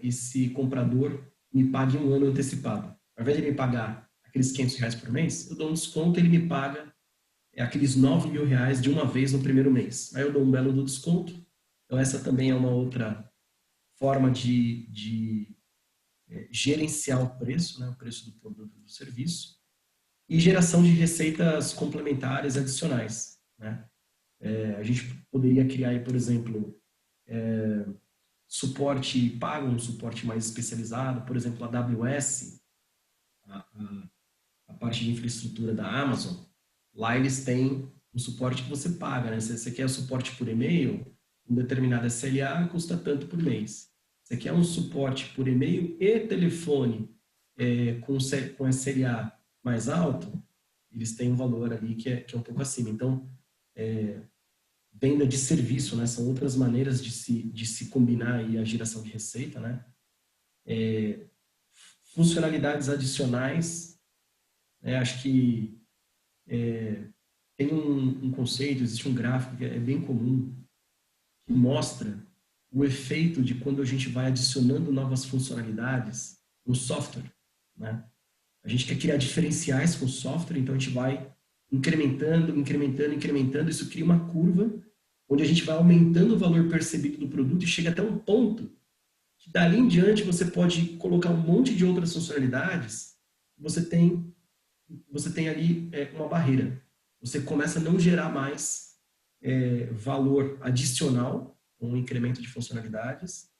A: esse comprador me pague um ano antecipado. Ao invés de ele me pagar aqueles R$ 500 por mês, eu dou um desconto e ele me paga aqueles R$ 9.000 de uma vez no primeiro mês. Aí eu dou um belo do desconto. Então essa também é uma outra forma de gerenciar o preço, né? O preço do produto do serviço. E geração de receitas complementares adicionais, né? A gente poderia criar aí, por exemplo, suporte pago, um suporte mais especializado, por exemplo, a AWS, a parte de infraestrutura da Amazon. Lá eles têm um suporte que você paga, né? Se você quer suporte por e-mail, um determinado SLA custa tanto por mês. Você quer um suporte por e-mail e telefone com SLA mais alto, eles têm um valor ali que é um pouco acima. Então, venda de serviço, né? São outras maneiras de se combinar aí a geração de receita, né? Funcionalidades adicionais, né? Acho que tem um conceito, existe um gráfico que é bem comum, que mostra o efeito de quando a gente vai adicionando novas funcionalidades no software, né? A gente quer criar diferenciais com o software, então a gente vai incrementando, isso cria uma curva onde a gente vai aumentando o valor percebido do produto e chega até um ponto que dali em diante você pode colocar um monte de outras funcionalidades, você tem ali uma barreira. Você começa a não gerar mais valor adicional com um incremento de funcionalidades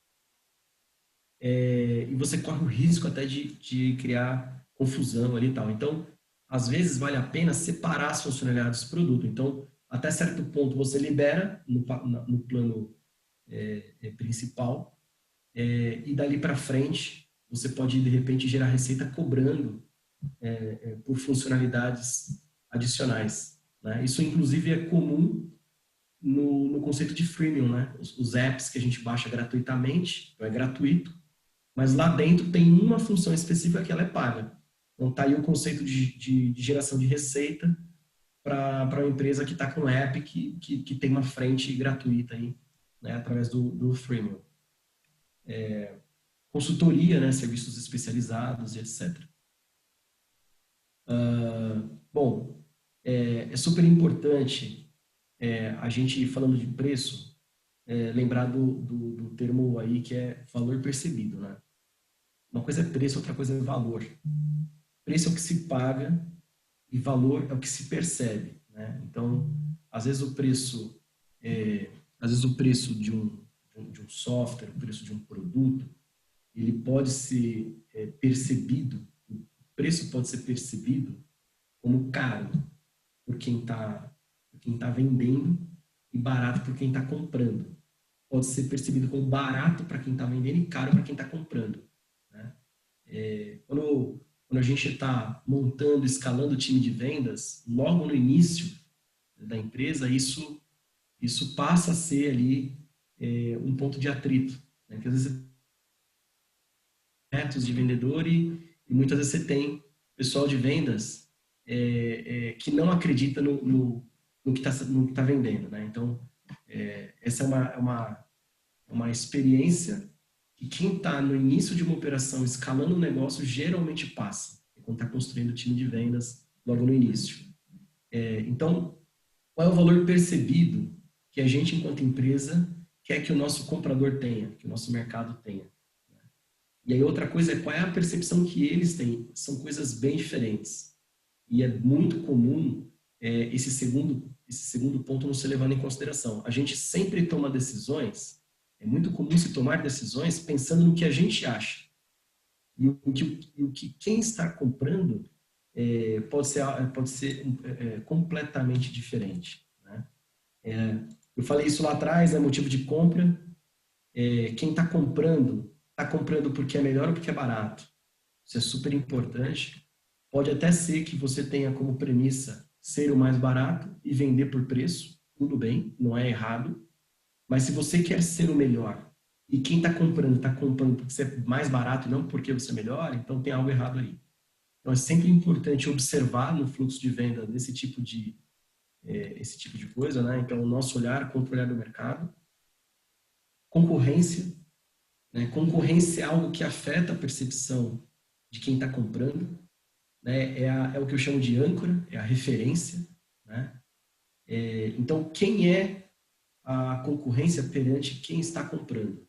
A: e você corre o risco até de criar confusão ali e tal. Então, às vezes vale a pena separar as funcionalidades do produto. Então, até certo ponto você libera no plano principal e dali para frente você pode de repente gerar receita cobrando por funcionalidades adicionais, né? Isso inclusive é comum no conceito de freemium, né? Os apps que a gente baixa gratuitamente, então é gratuito, mas lá dentro tem uma função específica que ela é paga. Então tá aí o conceito de geração de receita para uma empresa que está com um app que tem uma frente gratuita aí, né? Através do freemium. Consultoria, né? Serviços especializados e etc. Bom, é super importante a gente, falando de preço, lembrar do termo aí que é valor percebido, né? Uma coisa é preço, outra coisa é valor. Preço é o que se paga e valor é o que se percebe, né? Então, às vezes o preço de um software, o preço de um produto, ele pode ser percebido, o preço pode ser percebido como caro por quem está vendendo e barato por quem está comprando. Pode ser percebido como barato para quem está vendendo e caro para quem está comprando, né? Quando a gente está montando, escalando o time de vendas, logo no início da empresa, isso passa a ser ali um ponto de atrito, né? Porque às vezes você tem métodos de vendedor e muitas vezes você tem pessoal de vendas que não acredita no que está vendendo, né? Então, essa é uma experiência que quem está no início de uma operação escalando um negócio geralmente passa. quando está construindo o time de vendas logo no início. Então, qual é o valor percebido que a gente, enquanto empresa, quer que o nosso comprador tenha, que o nosso mercado tenha? E aí outra coisa é qual é a percepção que eles têm. São coisas bem diferentes. E é muito comum esse segundo ponto não ser levado em consideração. A gente sempre toma decisões, é muito comum se tomar decisões pensando no que a gente acha. E o que quem está comprando pode ser completamente diferente. Né? Eu falei isso lá atrás, é motivo de compra. Quem está comprando porque é melhor ou porque é barato. Isso é super importante. Pode até ser que você tenha como premissa ser o mais barato e vender por preço. Tudo bem, não é errado. Mas se você quer ser o melhor e quem está comprando porque você é mais barato e não porque você é melhor, então tem algo errado aí. Então é sempre importante observar no fluxo de venda esse tipo de coisa, né? Então o nosso olhar contra o olhar do mercado. Concorrência, né? Concorrência é algo que afeta a percepção de quem está comprando, né? É o que eu chamo de âncora, é a referência, né? Então quem é a concorrência perante quem está comprando?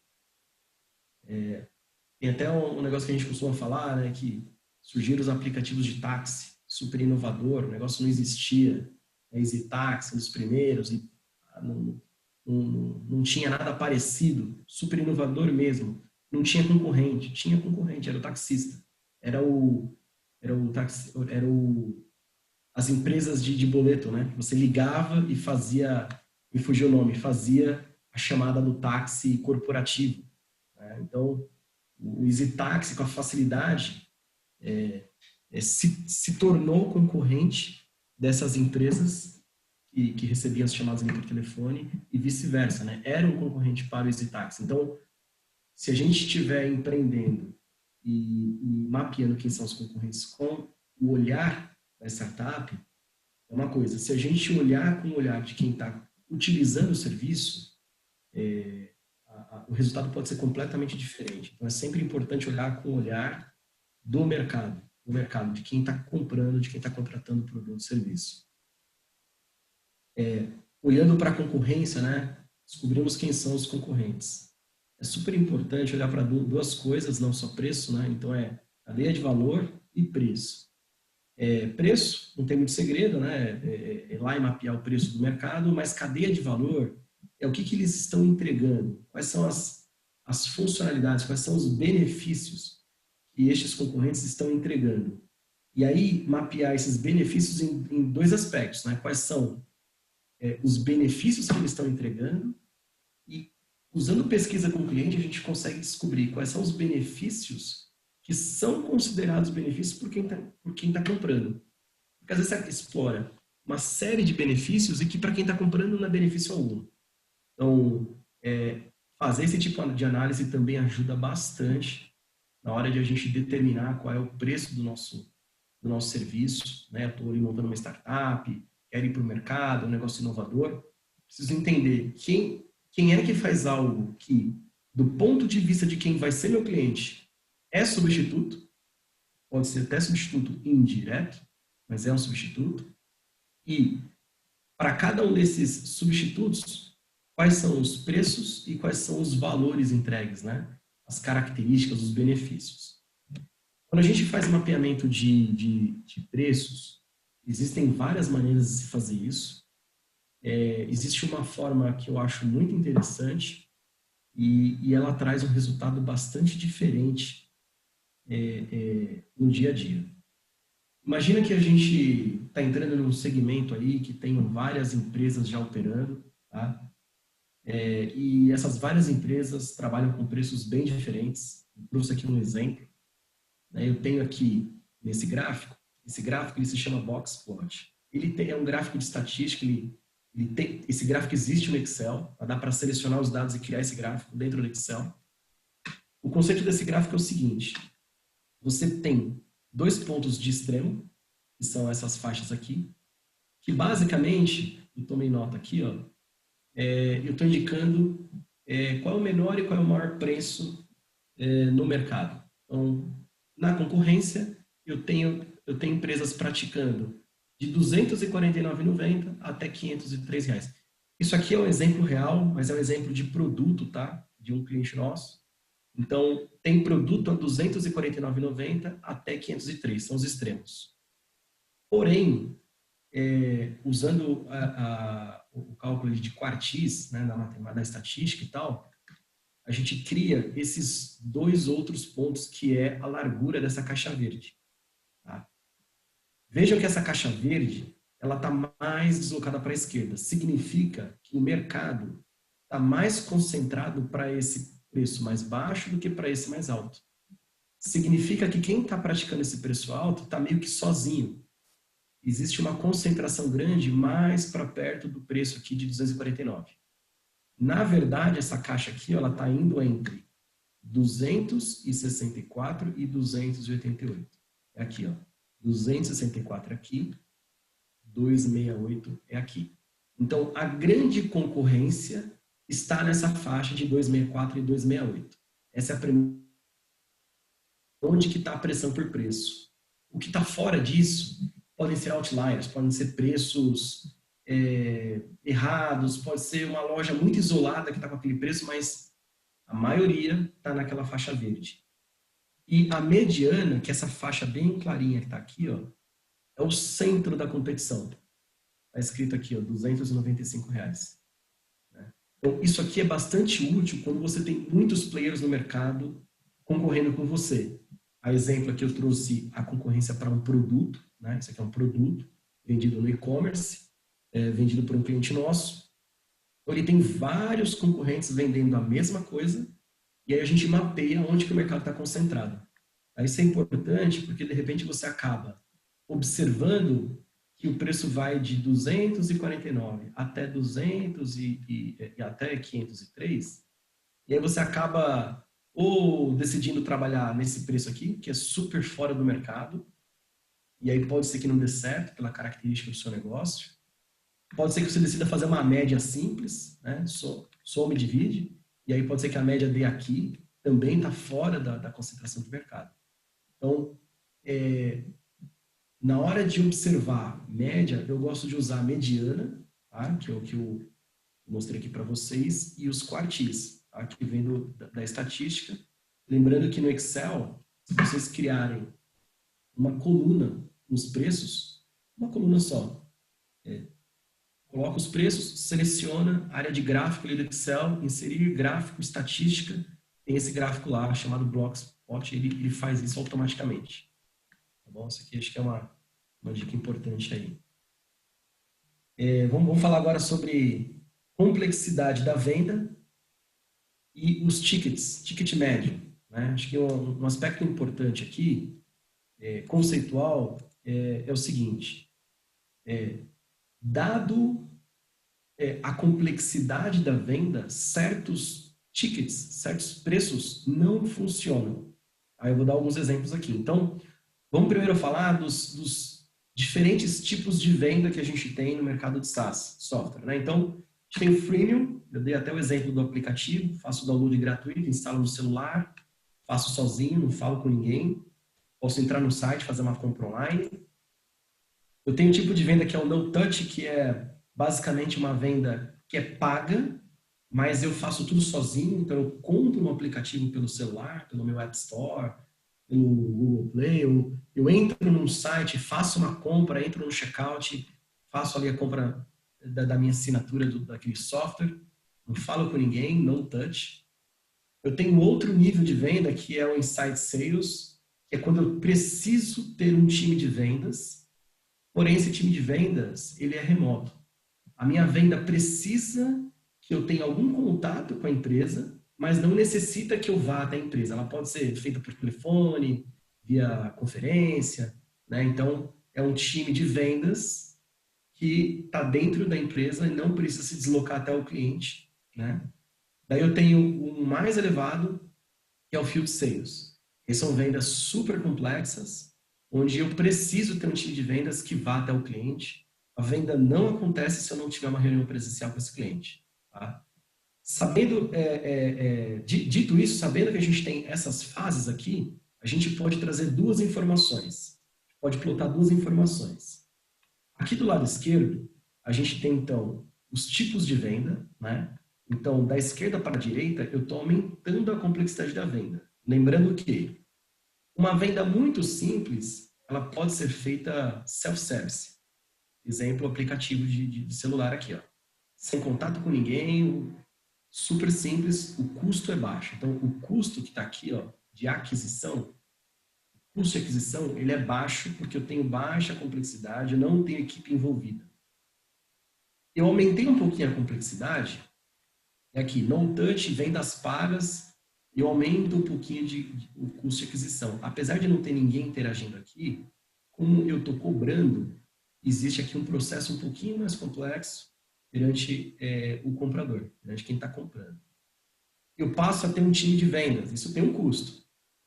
A: Tem até um negócio que a gente costuma falar, né, que surgiram os aplicativos de táxi, super inovador, o negócio não existia, a Easy Táxi, um dos primeiros, e não tinha nada parecido, super inovador mesmo, não tinha concorrente, era o taxista, as empresas de boleto, né, você ligava e fazia, me fugiu o nome, fazia a chamada do táxi corporativo, né? Então, o Easy Táxi, com a facilidade, se tornou concorrente dessas empresas que recebiam as chamadas por telefone e vice-versa, né? Era um concorrente para o Easy Táxi. Então, se a gente estiver empreendendo e mapeando quem são os concorrentes com o olhar da startup, é uma coisa. Se a gente olhar com o olhar de quem está utilizando o serviço, o resultado pode ser completamente diferente. Então, é sempre importante olhar com o olhar do mercado, de quem está comprando, de quem está contratando o produto ou serviço. Olhando para a concorrência, né, descobrimos quem são os concorrentes. É super importante olhar para duas coisas, não só preço, né? Então, cadeia de valor e preço. Preço, não tem muito segredo, né? É lá e mapear o preço do mercado, mas cadeia de valor é o que eles estão entregando, quais são as funcionalidades, quais são os benefícios que estes concorrentes estão entregando. E aí, mapear esses benefícios em dois aspectos, né? Quais são os benefícios que eles estão entregando e, usando pesquisa com o cliente, a gente consegue descobrir quais são os benefícios que são considerados benefícios por quem tá comprando. Porque às vezes você explora uma série de benefícios e que para quem está comprando não é benefício algum. Então, fazer esse tipo de análise também ajuda bastante na hora de a gente determinar qual é o preço do nosso serviço. Né? Eu estou ali montando uma startup, quero ir para o mercado, um negócio inovador. Preciso entender quem é que faz algo que, do ponto de vista de quem vai ser meu cliente, é substituto, pode ser até substituto indireto, mas é um substituto. E, para cada um desses substitutos, quais são os preços e quais são os valores entregues, né? As características, os benefícios. Quando a gente faz mapeamento de preços, existem várias maneiras de se fazer isso. Existe uma forma que eu acho muito interessante e ela traz um resultado bastante diferente no dia a dia. Imagina que a gente está entrando num segmento aí que tem várias empresas já operando, tá? E essas várias empresas trabalham com preços bem diferentes. Eu trouxe aqui um exemplo. Né? Eu tenho aqui nesse gráfico, esse gráfico ele se chama Box Plot. É um gráfico de estatística, esse gráfico existe no Excel, dá para selecionar os dados e criar esse gráfico dentro do Excel. O conceito desse gráfico é o seguinte: você tem dois pontos de extremo, que são essas faixas aqui, que basicamente, eu tomei nota aqui, ó, eu estou indicando qual é o menor e qual é o maior preço no mercado. Então, na concorrência, eu tenho empresas praticando de R$ 249,90 até R$ 503 reais. Isso aqui é um exemplo real, mas é um exemplo de produto, tá? De um cliente nosso. Então, tem produto a R$ 249,90 até 503, são os extremos. Porém, usando o cálculo de quartis, né, da matemática, da estatística e tal, a gente cria esses dois outros pontos, que é a largura dessa caixa verde. Tá? Vejam que essa caixa verde ela está mais deslocada para a esquerda. Significa que o mercado está mais concentrado para esse preço mais baixo do que para esse mais alto. Significa que quem está praticando esse preço alto está meio que sozinho. Existe uma concentração grande mais para perto do preço aqui de 249. Na verdade, essa caixa aqui ela está indo entre 264 e 288. É aqui, ó. 264 aqui, 268 é aqui. Então, a grande concorrência está nessa faixa de 264 e 268. Essa é a primeira. Onde que está a pressão por preço? O que está fora disso podem ser outliers, podem ser preços errados, pode ser uma loja muito isolada que está com aquele preço, mas a maioria está naquela faixa verde. E a mediana, que é essa faixa bem clarinha que está aqui, ó, é o centro da competição. Está escrito aqui, ó, R$ 295. Né? Então, isso aqui é bastante útil quando você tem muitos players no mercado concorrendo com você. A exemplo aqui eu trouxe a concorrência para um produto, né? Isso aqui é um produto vendido no e-commerce, vendido por um cliente nosso. Então, ele tem vários concorrentes vendendo a mesma coisa, e aí a gente mapeia onde que o mercado está concentrado. Isso é importante porque, de repente, você acaba observando que o preço vai de 249 até 200 e até 503, e aí você acaba ou decidindo trabalhar nesse preço aqui, que é super fora do mercado, e aí pode ser que não dê certo pela característica do seu negócio. Pode ser que você decida fazer uma média simples, né? Soma e divide, e aí pode ser que a média dê aqui, também está fora da concentração do mercado. Então, na hora de observar média, eu gosto de usar a mediana, tá? Que é o que eu mostrei aqui para vocês, e os quartis, tá? Que vem da estatística. Lembrando que no Excel, se vocês criarem uma coluna nos preços, uma coluna só, coloca os preços, seleciona a área de gráfico ali do Excel, inserir gráfico, estatística, tem esse gráfico lá chamado Blockspot, ele faz isso automaticamente. Tá bom? Isso aqui acho que é uma dica importante aí. Vamos falar agora sobre complexidade da venda e os tickets, ticket médio. Né? Acho que um aspecto importante aqui, conceitual, é o seguinte, dado a complexidade da venda, certos tickets, certos preços não funcionam. Aí eu vou dar alguns exemplos aqui. Então, vamos primeiro falar dos diferentes tipos de venda que a gente tem no mercado de SaaS, software. Né? Então, a gente tem o freemium, eu dei até o exemplo do aplicativo, faço o download gratuito, instalo no celular, faço sozinho, não falo com ninguém, posso entrar no site, fazer uma compra online. Eu tenho um tipo de venda que é o no touch, que é basicamente uma venda que é paga, mas eu faço tudo sozinho, então eu compro um aplicativo pelo celular, pelo meu App Store, pelo Google Play, eu entro num site, faço uma compra, entro no checkout, faço ali a compra da minha assinatura daquele software, não falo com ninguém, no touch. Eu tenho outro nível de venda que é o Inside Sales, que é quando eu preciso ter um time de vendas, porém esse time de vendas, ele é remoto. A minha venda precisa que eu tenha algum contato com a empresa, mas não necessita que eu vá até a empresa. Ela pode ser feita por telefone, via conferência, né? Então, é um time de vendas que está dentro da empresa e não precisa se deslocar até o cliente, né? Daí eu tenho um mais elevado, que é o Field Sales. Essas são vendas super complexas, onde eu preciso ter um time de vendas que vá até o cliente. A venda não acontece se eu não tiver uma reunião presencial com esse cliente. Tá? Sabendo, dito isso, sabendo que a gente tem essas fases aqui, a gente pode trazer duas informações. pode plotar duas informações. Aqui do lado esquerdo, a gente tem, então, os tipos de venda, né? Então, da esquerda para a direita, eu estou aumentando a complexidade da venda. Lembrando que uma venda muito simples, ela pode ser feita self-service. Exemplo, aplicativo de celular aqui, ó. Sem contato com ninguém, super simples, o custo é baixo. Então, o custo que está aqui, ó, de aquisição, o custo de aquisição, ele é baixo porque eu tenho baixa complexidade, eu não tenho equipe envolvida. Eu aumentei um pouquinho a complexidade, aqui, no touch, vendas pagas, eu aumento um pouquinho o custo de aquisição. Apesar de não ter ninguém interagindo aqui, como eu estou cobrando, existe aqui um processo um pouquinho mais complexo perante o comprador, perante quem está comprando. Eu passo a ter um time de vendas, isso tem um custo.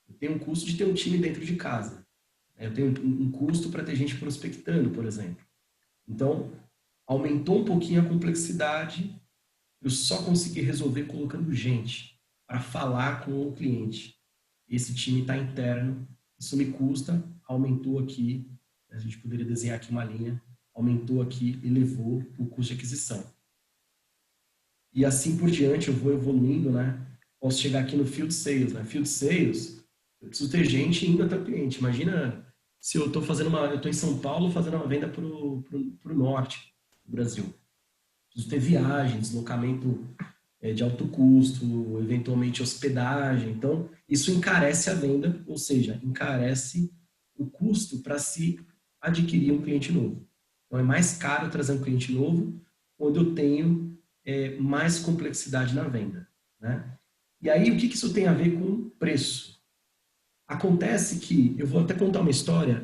A: Eu tenho um custo de ter um time dentro de casa. Eu tenho um custo para ter gente prospectando, por exemplo. Então, aumentou um pouquinho a complexidade, eu só consegui resolver colocando gente para falar com o cliente. Esse time está interno, isso me custa, aumentou aqui, a gente poderia desenhar aqui uma linha, aumentou aqui, elevou o custo de aquisição. E assim por diante, eu vou evoluindo, né? Posso chegar aqui no Field Sales, né? Field Sales, eu preciso ter gente indo até o cliente. Imagina se eu estou em São Paulo fazendo uma venda para o norte do Brasil. Preciso ter viagem, deslocamento de alto custo, eventualmente hospedagem. Então, isso encarece a venda, ou seja, encarece o custo para se adquirir um cliente novo. Então, é mais caro trazer um cliente novo quando eu tenho mais complexidade na venda, né? E aí, o que isso tem a ver com preço? Acontece que, eu vou até contar uma história,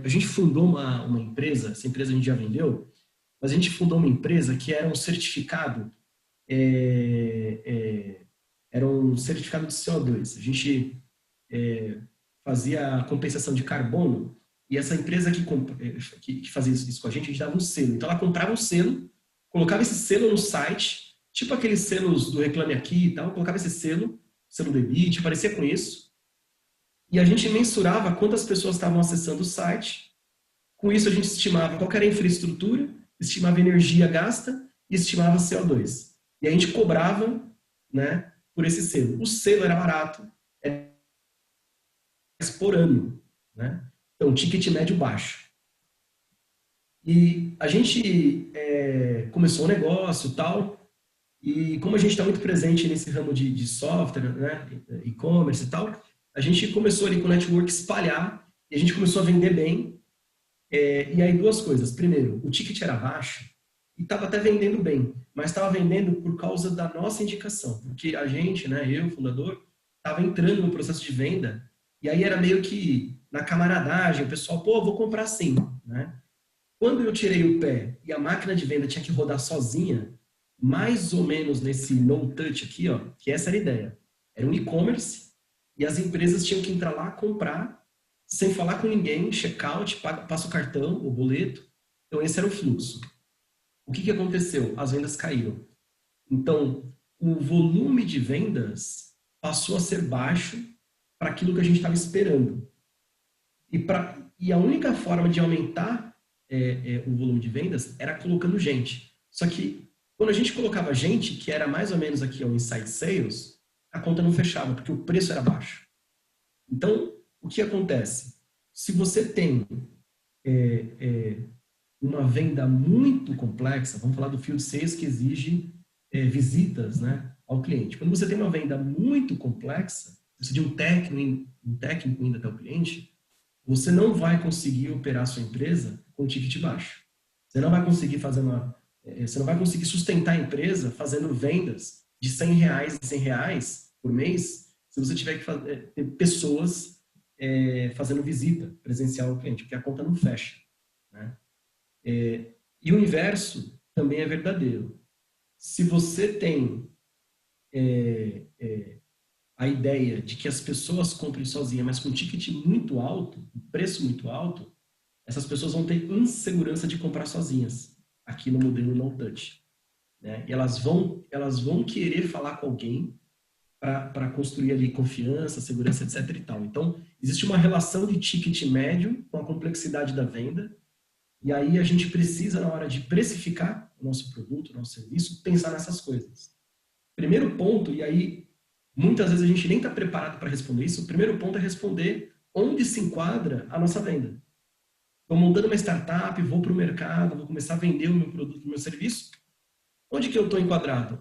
A: a gente fundou uma empresa, essa empresa a gente já vendeu, mas a gente fundou uma empresa que era um certificado, era um certificado de CO2. A gente fazia a compensação de carbono e essa empresa que fazia isso com a gente dava um selo. Então ela comprava um selo, colocava esse selo no site, tipo aqueles selos do Reclame Aqui e tal, colocava esse selo do EBIT, parecia com isso, e a gente mensurava quantas pessoas estavam acessando o site. Com isso a gente estimava qual era a infraestrutura, estimava a energia gasta e estimava CO2. E a gente cobrava, né, por esse selo. O selo era barato, era por ano, né? Então, ticket médio baixo. E a gente começou o negócio e tal, e como a gente está muito presente nesse ramo de software, né, e-commerce e tal, a gente começou ali com o network espalhar, e a gente começou a vender bem. E aí duas coisas. Primeiro, o ticket era baixo, e estava até vendendo bem, mas estava vendendo por causa da nossa indicação, porque a gente, né, eu, fundador, estava entrando no processo de venda, e aí era meio que na camaradagem, o pessoal, pô, vou comprar sim, né? Quando eu tirei o pé e a máquina de venda tinha que rodar sozinha, mais ou menos nesse no touch aqui, ó, que essa era a ideia. Era um e-commerce e as empresas tinham que entrar lá, comprar, sem falar com ninguém, check-out, passa o cartão, o boleto. Então esse era o fluxo. O que aconteceu? As vendas caíram. Então, o volume de vendas passou a ser baixo para aquilo que a gente estava esperando. E a única forma de aumentar o volume de vendas era colocando gente. Só que quando a gente colocava gente, que era mais ou menos aqui o inside sales, a conta não fechava, porque o preço era baixo. Então, o que acontece? Se você tem uma venda muito complexa, vamos falar do field sales que exige visitas, né, ao cliente. Quando você tem uma venda muito complexa, você tem um técnico indo até o cliente, você não vai conseguir operar a sua empresa com ticket baixo. Você não vai conseguir você não vai conseguir sustentar a empresa fazendo vendas de R$ 100 e R$ 100 por mês, se você tiver que ter pessoas fazendo visita presencial ao cliente, porque a conta não fecha, né? E o inverso também é verdadeiro. Se você tem a ideia de que as pessoas comprem sozinhas, mas com um ticket muito alto, um preço muito alto, essas pessoas vão ter insegurança de comprar sozinhas, aqui no modelo no touch, né? E elas vão querer falar com alguém para construir ali confiança, segurança, etc. e tal. Então, existe uma relação de ticket médio com a complexidade da venda, e aí a gente precisa, na hora de precificar o nosso produto, o nosso serviço, pensar nessas coisas. Primeiro ponto, e aí muitas vezes a gente nem está preparado para responder isso, o primeiro ponto é responder onde se enquadra a nossa venda. Estou montando uma startup, vou para o mercado, vou começar a vender o meu produto, o meu serviço. Onde que eu estou enquadrado?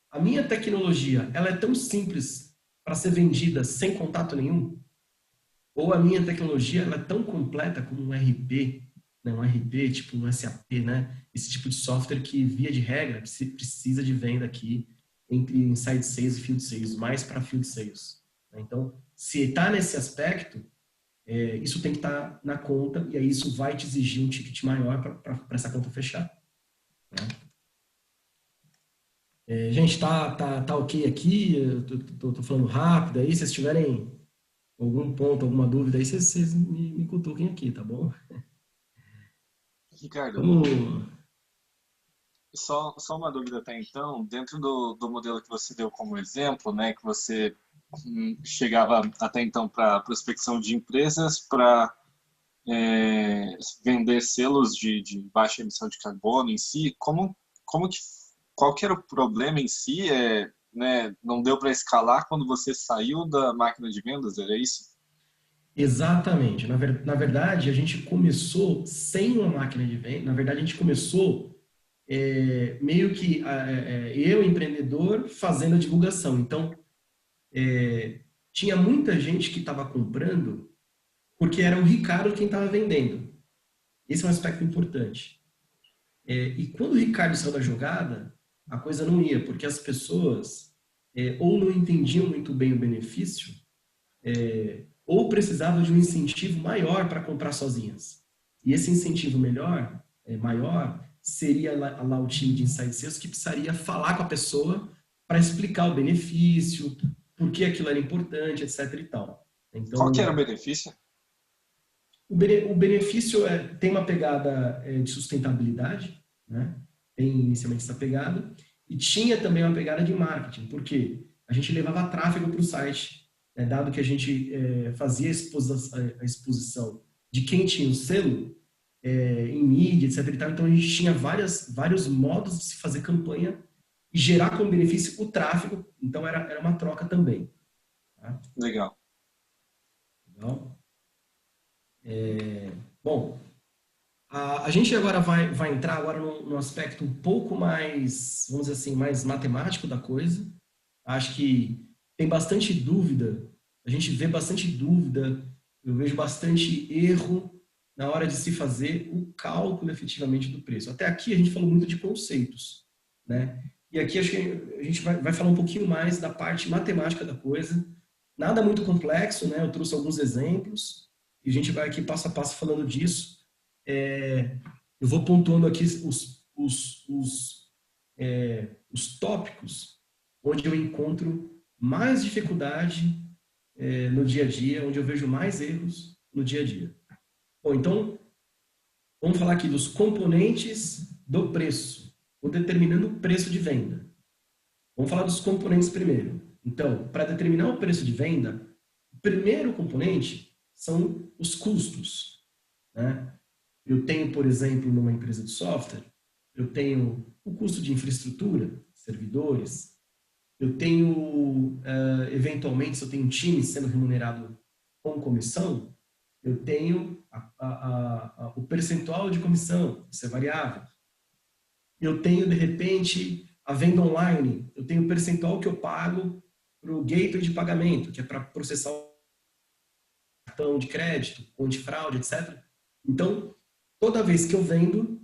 A: A minha tecnologia, ela é tão simples para ser vendida sem contato nenhum? Ou a minha tecnologia, ela é tão completa como um RP, né? Um RP, tipo um SAP, né? Esse tipo de software que, via de regra, precisa de venda aqui entre inside sales e field sales, mais para field sales. Então, se está nesse aspecto, isso tem que estar na conta, e aí isso vai te exigir um ticket maior para essa conta fechar. Né? Gente, tá ok aqui? Eu tô falando rápido aí. Se vocês tiverem algum ponto, alguma dúvida aí, vocês me cutuquem aqui, tá bom?
B: Ricardo,
A: Vamos.
B: só uma dúvida até então, dentro do modelo que você deu como exemplo, né, que você chegava até então para prospecção de empresas para vender selos de baixa emissão de carbono em si, como que, qual que era o problema em si? Né, não deu para escalar quando você saiu da máquina de vendas, era isso?
A: Exatamente. Na verdade, a gente começou sem uma máquina de venda. Na verdade, a gente começou meio que eu, empreendedor, fazendo a divulgação. Então, tinha muita gente que estava comprando porque era o Ricardo quem estava vendendo. Esse é um aspecto importante. E quando o Ricardo saiu da jogada, a coisa não ia, porque as pessoas ou não entendiam muito bem o benefício, ou precisavam de um incentivo maior para comprar sozinhas. E esse incentivo maior, seria lá o time de Inside Sales que precisaria falar com a pessoa para explicar o benefício, por que aquilo era importante, etc. e tal.
B: Qual que era o
A: Então,
B: benefício?
A: o benefício tem uma pegada de sustentabilidade, né? Tem inicialmente essa pegada, e tinha também uma pegada de marketing, porque a gente levava tráfego para o site, dado que a gente fazia a exposição de quem tinha o selo em mídia, etc. E tal, então a gente tinha vários modos de se fazer campanha e gerar como benefício o tráfego, então era uma troca também. Tá?
B: Legal.
A: Legal? Bom, a gente agora vai entrar agora num aspecto um pouco mais, vamos dizer assim, mais matemático da coisa. Acho que tem bastante dúvida, a gente vê bastante dúvida, eu vejo bastante erro na hora de se fazer o cálculo efetivamente do preço. Até aqui a gente falou muito de conceitos, né? E aqui acho que a gente vai falar um pouquinho mais da parte matemática da coisa. Nada muito complexo, né? Eu trouxe alguns exemplos e a gente vai aqui passo a passo falando disso. Eu vou pontuando aqui os tópicos onde eu encontro mais dificuldade no dia a dia, onde eu vejo mais erros no dia a dia. Bom, então, vamos falar aqui dos componentes do preço, ou determinando o preço de venda. Vamos falar dos componentes primeiro. Então, para determinar o preço de venda, o primeiro componente são os custos, né? Eu tenho, por exemplo, numa empresa de software, eu tenho o custo de infraestrutura, servidores, eu tenho, eventualmente, se eu tenho um time sendo remunerado com comissão, eu tenho o percentual de comissão, isso é variável. Eu tenho, de repente, a venda online, eu tenho o percentual que eu pago para o gateway de pagamento, que é para processar o cartão de crédito, antifraude, etc. Então, toda vez que eu vendo,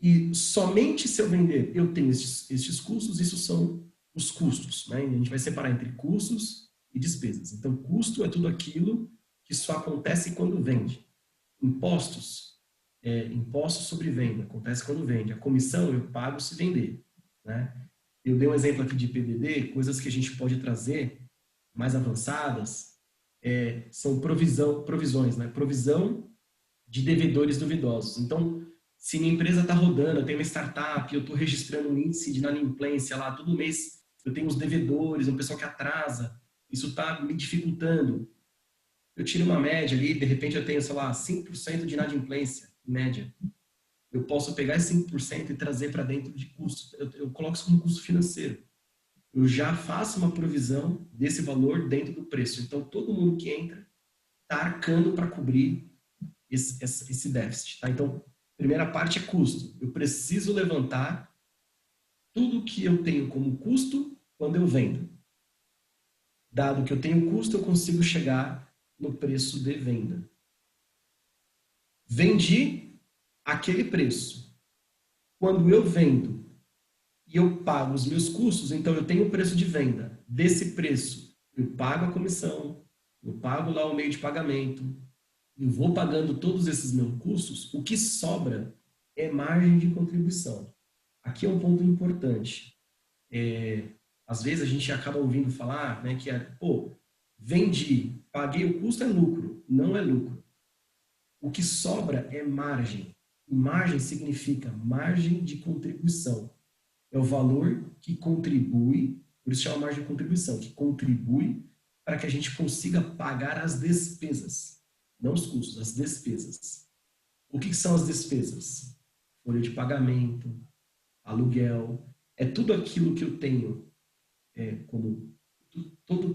A: e somente se eu vender eu tenho estes custos, isso são os custos. Né? A gente vai separar entre custos e despesas. Então, custo é tudo aquilo que só acontece quando vende. Impostos, impostos sobre venda, acontece quando vende. A comissão eu pago se vender. Né? Eu dei um exemplo aqui de PDD, coisas que a gente pode trazer mais avançadas, são provisões, né? Provisão de devedores duvidosos. Então, se minha empresa está rodando, eu tenho uma startup, eu estou registrando um índice de inadimplência lá, todo mês eu tenho os devedores, o pessoal que atrasa, isso está me dificultando. Eu tiro uma média ali, de repente eu tenho, sei lá, 5% de inadimplência, em média. Eu posso pegar esse 5% e trazer para dentro de custo. Eu coloco isso como custo financeiro. Eu já faço uma provisão desse valor dentro do preço. Então, todo mundo que entra está arcando para cobrir esse déficit. Tá? Então, primeira parte é custo. Eu preciso levantar tudo que eu tenho como custo quando eu vendo. Dado que eu tenho custo, eu consigo chegar no preço de venda. Vendi aquele preço. Quando eu vendo e eu pago os meus custos, então eu tenho o preço de venda. Desse preço, eu pago a comissão, eu pago lá o meio de pagamento, eu vou pagando todos esses meus custos, o que sobra é margem de contribuição. Aqui é um ponto importante. Às vezes a gente acaba ouvindo falar, né, que vendi, paguei o custo, é lucro. Não é lucro. O que sobra é margem. E margem significa margem de contribuição. É o valor que contribui, por isso chama margem de contribuição, que contribui para que a gente consiga pagar as despesas. Não os custos, as despesas. O que são as despesas? Folha de pagamento, aluguel, é tudo aquilo que eu tenho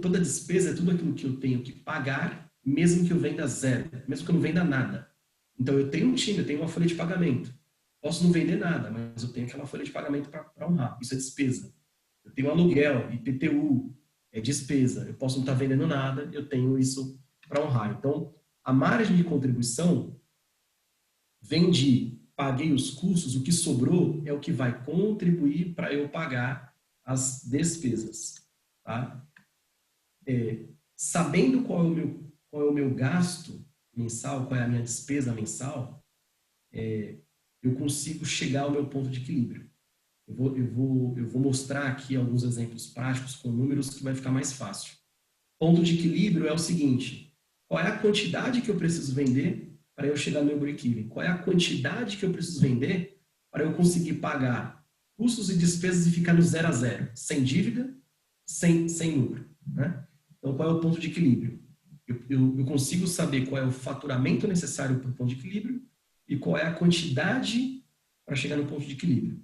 A: toda despesa é tudo aquilo que eu tenho que pagar, mesmo que eu venda zero, mesmo que eu não venda nada. Então eu tenho um time, eu tenho uma folha de pagamento. Posso não vender nada, mas eu tenho aquela folha de pagamento para honrar. Isso é despesa. Eu tenho aluguel, IPTU, é despesa. Eu posso não estar vendendo nada, eu tenho isso para honrar. Então, a margem de contribuição, vendi, paguei os custos, o que sobrou é o que vai contribuir para eu pagar as despesas. Tá? Sabendo qual é o meu gasto mensal, qual é a minha despesa mensal, eu consigo chegar ao meu ponto de equilíbrio. Eu vou mostrar aqui alguns exemplos práticos com números que vai ficar mais fácil. Ponto de equilíbrio é o seguinte: qual é a quantidade que eu preciso vender para eu chegar no meu break-even? Qual é a quantidade que eu preciso vender para eu conseguir pagar custos e despesas e ficar no 0 a 0, sem dívida, sem lucro, né? Então, qual é o ponto de equilíbrio? Eu consigo saber qual é o faturamento necessário para o ponto de equilíbrio e qual é a quantidade para chegar no ponto de equilíbrio.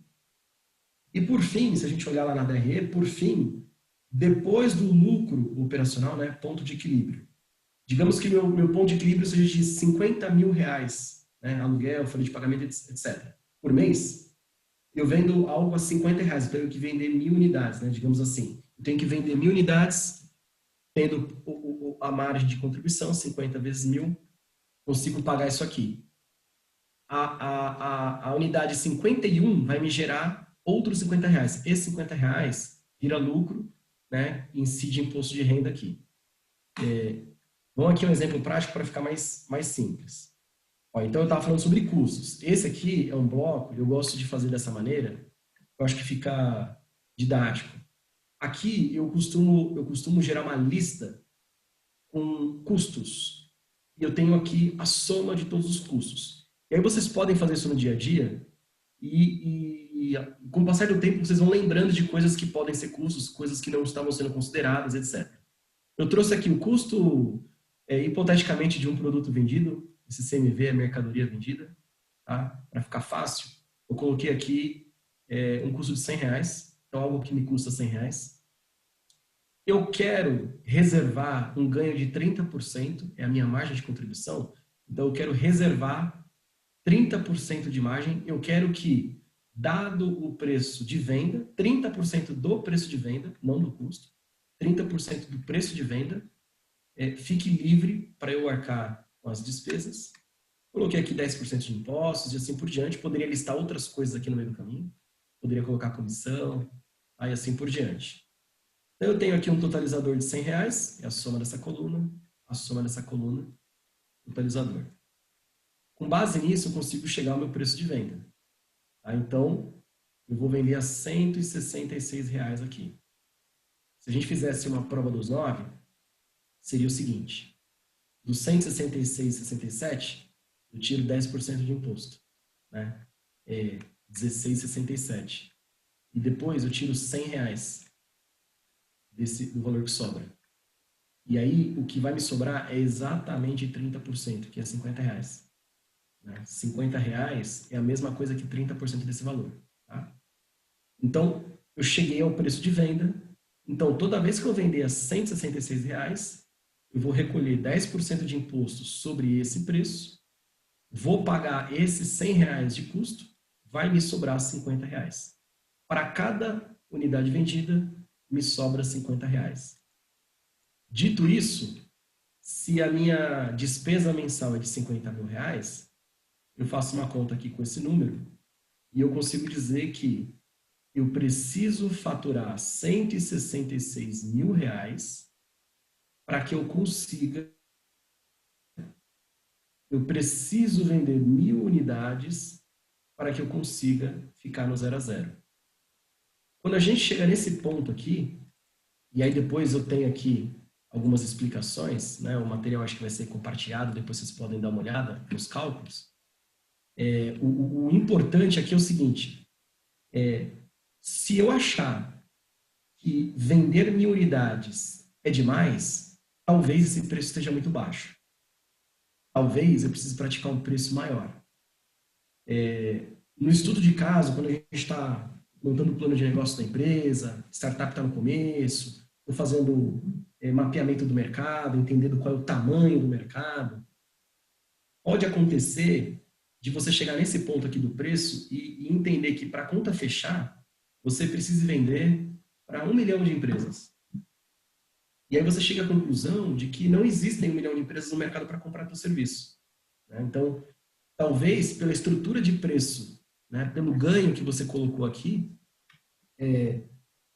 A: E, por fim, se a gente olhar lá na DRE, por fim, depois do lucro operacional, né, ponto de equilíbrio. Digamos que meu ponto de equilíbrio seja de 50 mil reais, né, aluguel, folha de pagamento, etc. Por mês, eu vendo algo a 50 reais, eu tenho que vender 1.000 unidades, né, digamos assim. Eu tenho que vender 1.000 unidades, tendo a margem de contribuição, 50 vezes 1.000, consigo pagar isso aqui. A unidade 51 vai me gerar outros 50 reais. Esses 50 reais vira lucro, né, e incide imposto de renda aqui. Vamos aqui um exemplo prático para ficar mais simples. Então, eu estava falando sobre custos. Esse aqui é um bloco, eu gosto de fazer dessa maneira, eu acho que fica didático. Aqui, eu costumo gerar uma lista com custos. E eu tenho aqui a soma de todos os custos. E aí vocês podem fazer isso no dia a dia e com o passar do tempo, vocês vão lembrando de coisas que podem ser custos, coisas que não estavam sendo consideradas, etc. Eu trouxe aqui o custo, hipoteticamente, de um produto vendido. Esse CMV é mercadoria vendida, tá? Para ficar fácil. Eu coloquei aqui um custo de 100 reais, então algo que me custa 100 reais. Eu quero reservar um ganho de 30%, é a minha margem de contribuição, então eu quero reservar 30% de margem. Eu quero que, dado o preço de venda, 30% do preço de venda, não do custo, 30% do preço de venda, fique livre para eu arcar com as despesas. Coloquei aqui 10% de impostos e assim por diante. Poderia listar outras coisas aqui no meio do caminho. Poderia colocar comissão, aí assim por diante. Então, eu tenho aqui um totalizador de 100 reais, é a soma dessa coluna, totalizador. Com base nisso, eu consigo chegar ao meu preço de venda. Tá? Então, eu vou vender a 166 reais aqui. Se a gente fizesse uma prova dos 9, seria o seguinte: dos 166,67, eu tiro 10% de imposto, né? 16,67. E depois eu tiro 100 reais do valor que sobra. E aí, o que vai me sobrar é exatamente 30%, que é R$ 50. Né? R$ 50 é a mesma coisa que 30% desse valor. Tá? Então, eu cheguei ao preço de venda. Então, toda vez que eu vender a R$ 166, eu vou recolher 10% de imposto sobre esse preço, vou pagar esses R$ 100 de custo, vai me sobrar R$ 50. Para cada unidade vendida, me sobra R$ 50. Dito isso, se a minha despesa mensal é de R$ 50.000, eu faço uma conta aqui com esse número e eu consigo dizer que eu preciso faturar R$ 166.000 para que eu consiga, eu preciso vender 1.000 unidades para que eu consiga ficar no 0 a 0. Quando a gente chega nesse ponto aqui, e aí depois eu tenho aqui algumas explicações, né? O material acho que vai ser compartilhado, depois vocês podem dar uma olhada nos cálculos. O importante aqui é o seguinte, se eu achar que vender 1.000 unidades é demais, talvez esse preço esteja muito baixo. Talvez eu precise praticar um preço maior. No estudo de caso, quando a gente está montando o plano de negócio da empresa, startup está no começo, estou fazendo mapeamento do mercado, entendendo qual é o tamanho do mercado, pode acontecer de você chegar nesse ponto aqui do preço e entender que para a conta fechar, você precisa vender para 1 milhão de empresas. E aí você chega à conclusão de que não existem 1 milhão de empresas no mercado para comprar teu serviço. Né? Então, talvez pela estrutura de preço, né, pelo ganho que você colocou aqui,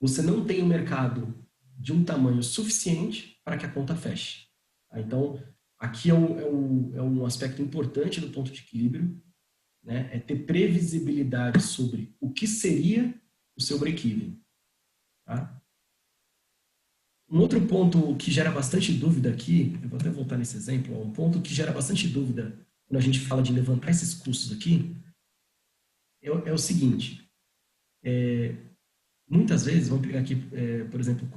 A: você não tem um mercado de um tamanho suficiente para que a conta feche. Tá? Então, aqui é um aspecto importante do ponto de equilíbrio, né? É ter previsibilidade sobre o que seria o seu break-even. Tá? Um outro ponto que gera bastante dúvida aqui, eu vou até voltar nesse exemplo, um ponto que gera bastante dúvida quando a gente fala de levantar esses custos aqui, é o seguinte, muitas vezes, vamos pegar aqui, por exemplo,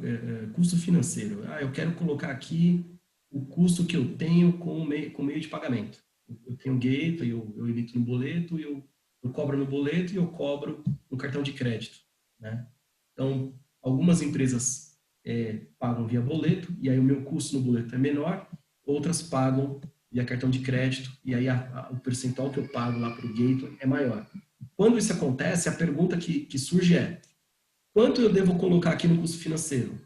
A: custo financeiro. Eu quero colocar aqui o custo que eu tenho com meio de pagamento. Eu tenho um gateway, eu emito no boleto, eu cobro no boleto e eu cobro no cartão de crédito. Né? Então, algumas empresas pagam via boleto, e aí o meu custo no boleto é menor, outras pagam via cartão de crédito, e aí o percentual que eu pago lá para o gateway é maior. Quando isso acontece, a pergunta que surge é: quanto eu devo colocar aqui no custo financeiro?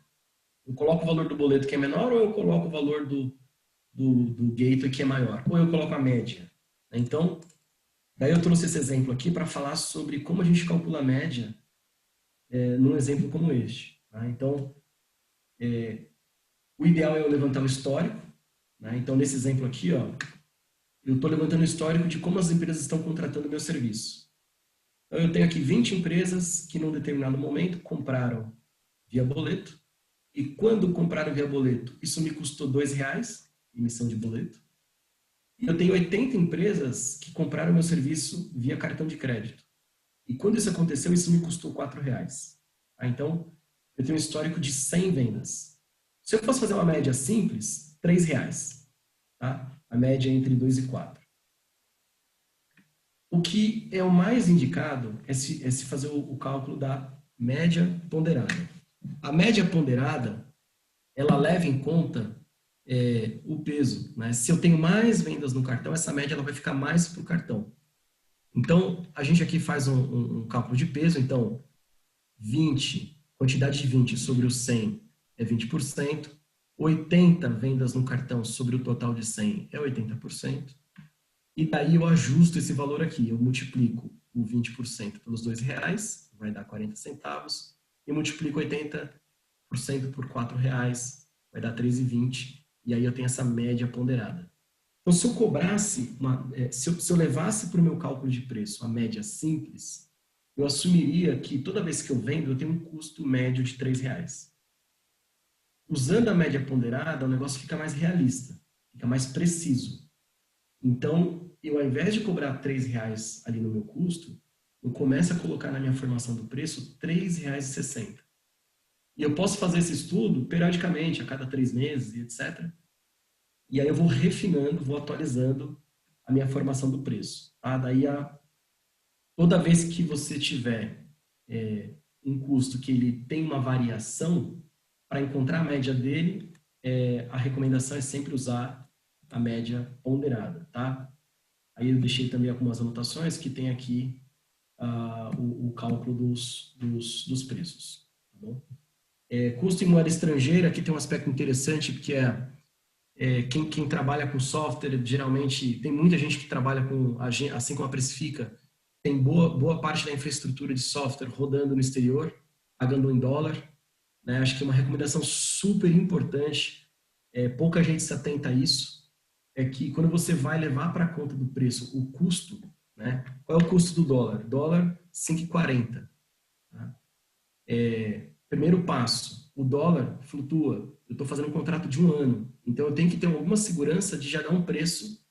A: Eu coloco o valor do boleto que é menor ou eu coloco o valor do gateway que é maior? Ou eu coloco a média? Então, daí eu trouxe esse exemplo aqui para falar sobre como a gente calcula a média num exemplo como este. Tá? Então, o ideal é eu levantar o histórico. Né? Então, nesse exemplo aqui, ó, eu estou levantando o histórico de como as empresas estão contratando o meu serviço. Então, eu tenho aqui 20 empresas que, num determinado momento, compraram via boleto. E quando compraram via boleto, isso me custou R$ 2, emissão de boleto. E eu tenho 80 empresas que compraram meu serviço via cartão de crédito. E quando isso aconteceu, isso me custou R$ 4. Então, eu tenho um histórico de 100 vendas. Se eu fosse fazer uma média simples, R$ 3. Tá? A média é entre 2 e 4. O que é o mais indicado é se fazer o cálculo da média ponderada. A média ponderada, ela leva em conta o peso. Né? Se eu tenho mais vendas no cartão, essa média ela vai ficar mais para o cartão. Então, a gente aqui faz um cálculo de peso. Então, 20, quantidade de 20 sobre o 100 é 20%. 80 vendas no cartão sobre o total de 100 é 80%. E daí eu ajusto esse valor aqui. Eu multiplico o 20% pelos R$ 2, vai dar 40 centavos. E multiplico 80% por R$ 4, vai dar 13,20. E aí eu tenho essa média ponderada. Então, se eu cobrasse, se eu levasse para o meu cálculo de preço a média simples, eu assumiria que toda vez que eu vendo, eu tenho um custo médio de R$ 3. Usando a média ponderada, o negócio fica mais realista, fica mais preciso. Então, eu ao invés de cobrar R$ 3 ali no meu custo, eu começo a colocar na minha formação do preço R$ 3,60. E eu posso fazer esse estudo periodicamente, a cada 3 meses, etc. E aí eu vou refinando, vou atualizando a minha formação do preço. Tá? Daí, toda vez que você tiver um custo que ele tem uma variação, para encontrar a média dele, a recomendação é sempre usar a média ponderada, tá? Aí eu deixei também algumas anotações que tem aqui o cálculo dos preços, tá bom? Custo em moeda estrangeira, aqui tem um aspecto interessante, porque quem trabalha com software, geralmente, tem muita gente que trabalha assim como a Precifica, tem boa parte da infraestrutura de software rodando no exterior, pagando em dólar, né? Acho que é uma recomendação super importante, pouca gente se atenta a isso, é que quando você vai levar para a conta do preço o custo, né? Qual é o custo do dólar? Dólar 5,40. Tá? Primeiro passo, o dólar flutua. Eu estou fazendo um contrato de 1 ano, então eu tenho que ter alguma segurança de já dar um preço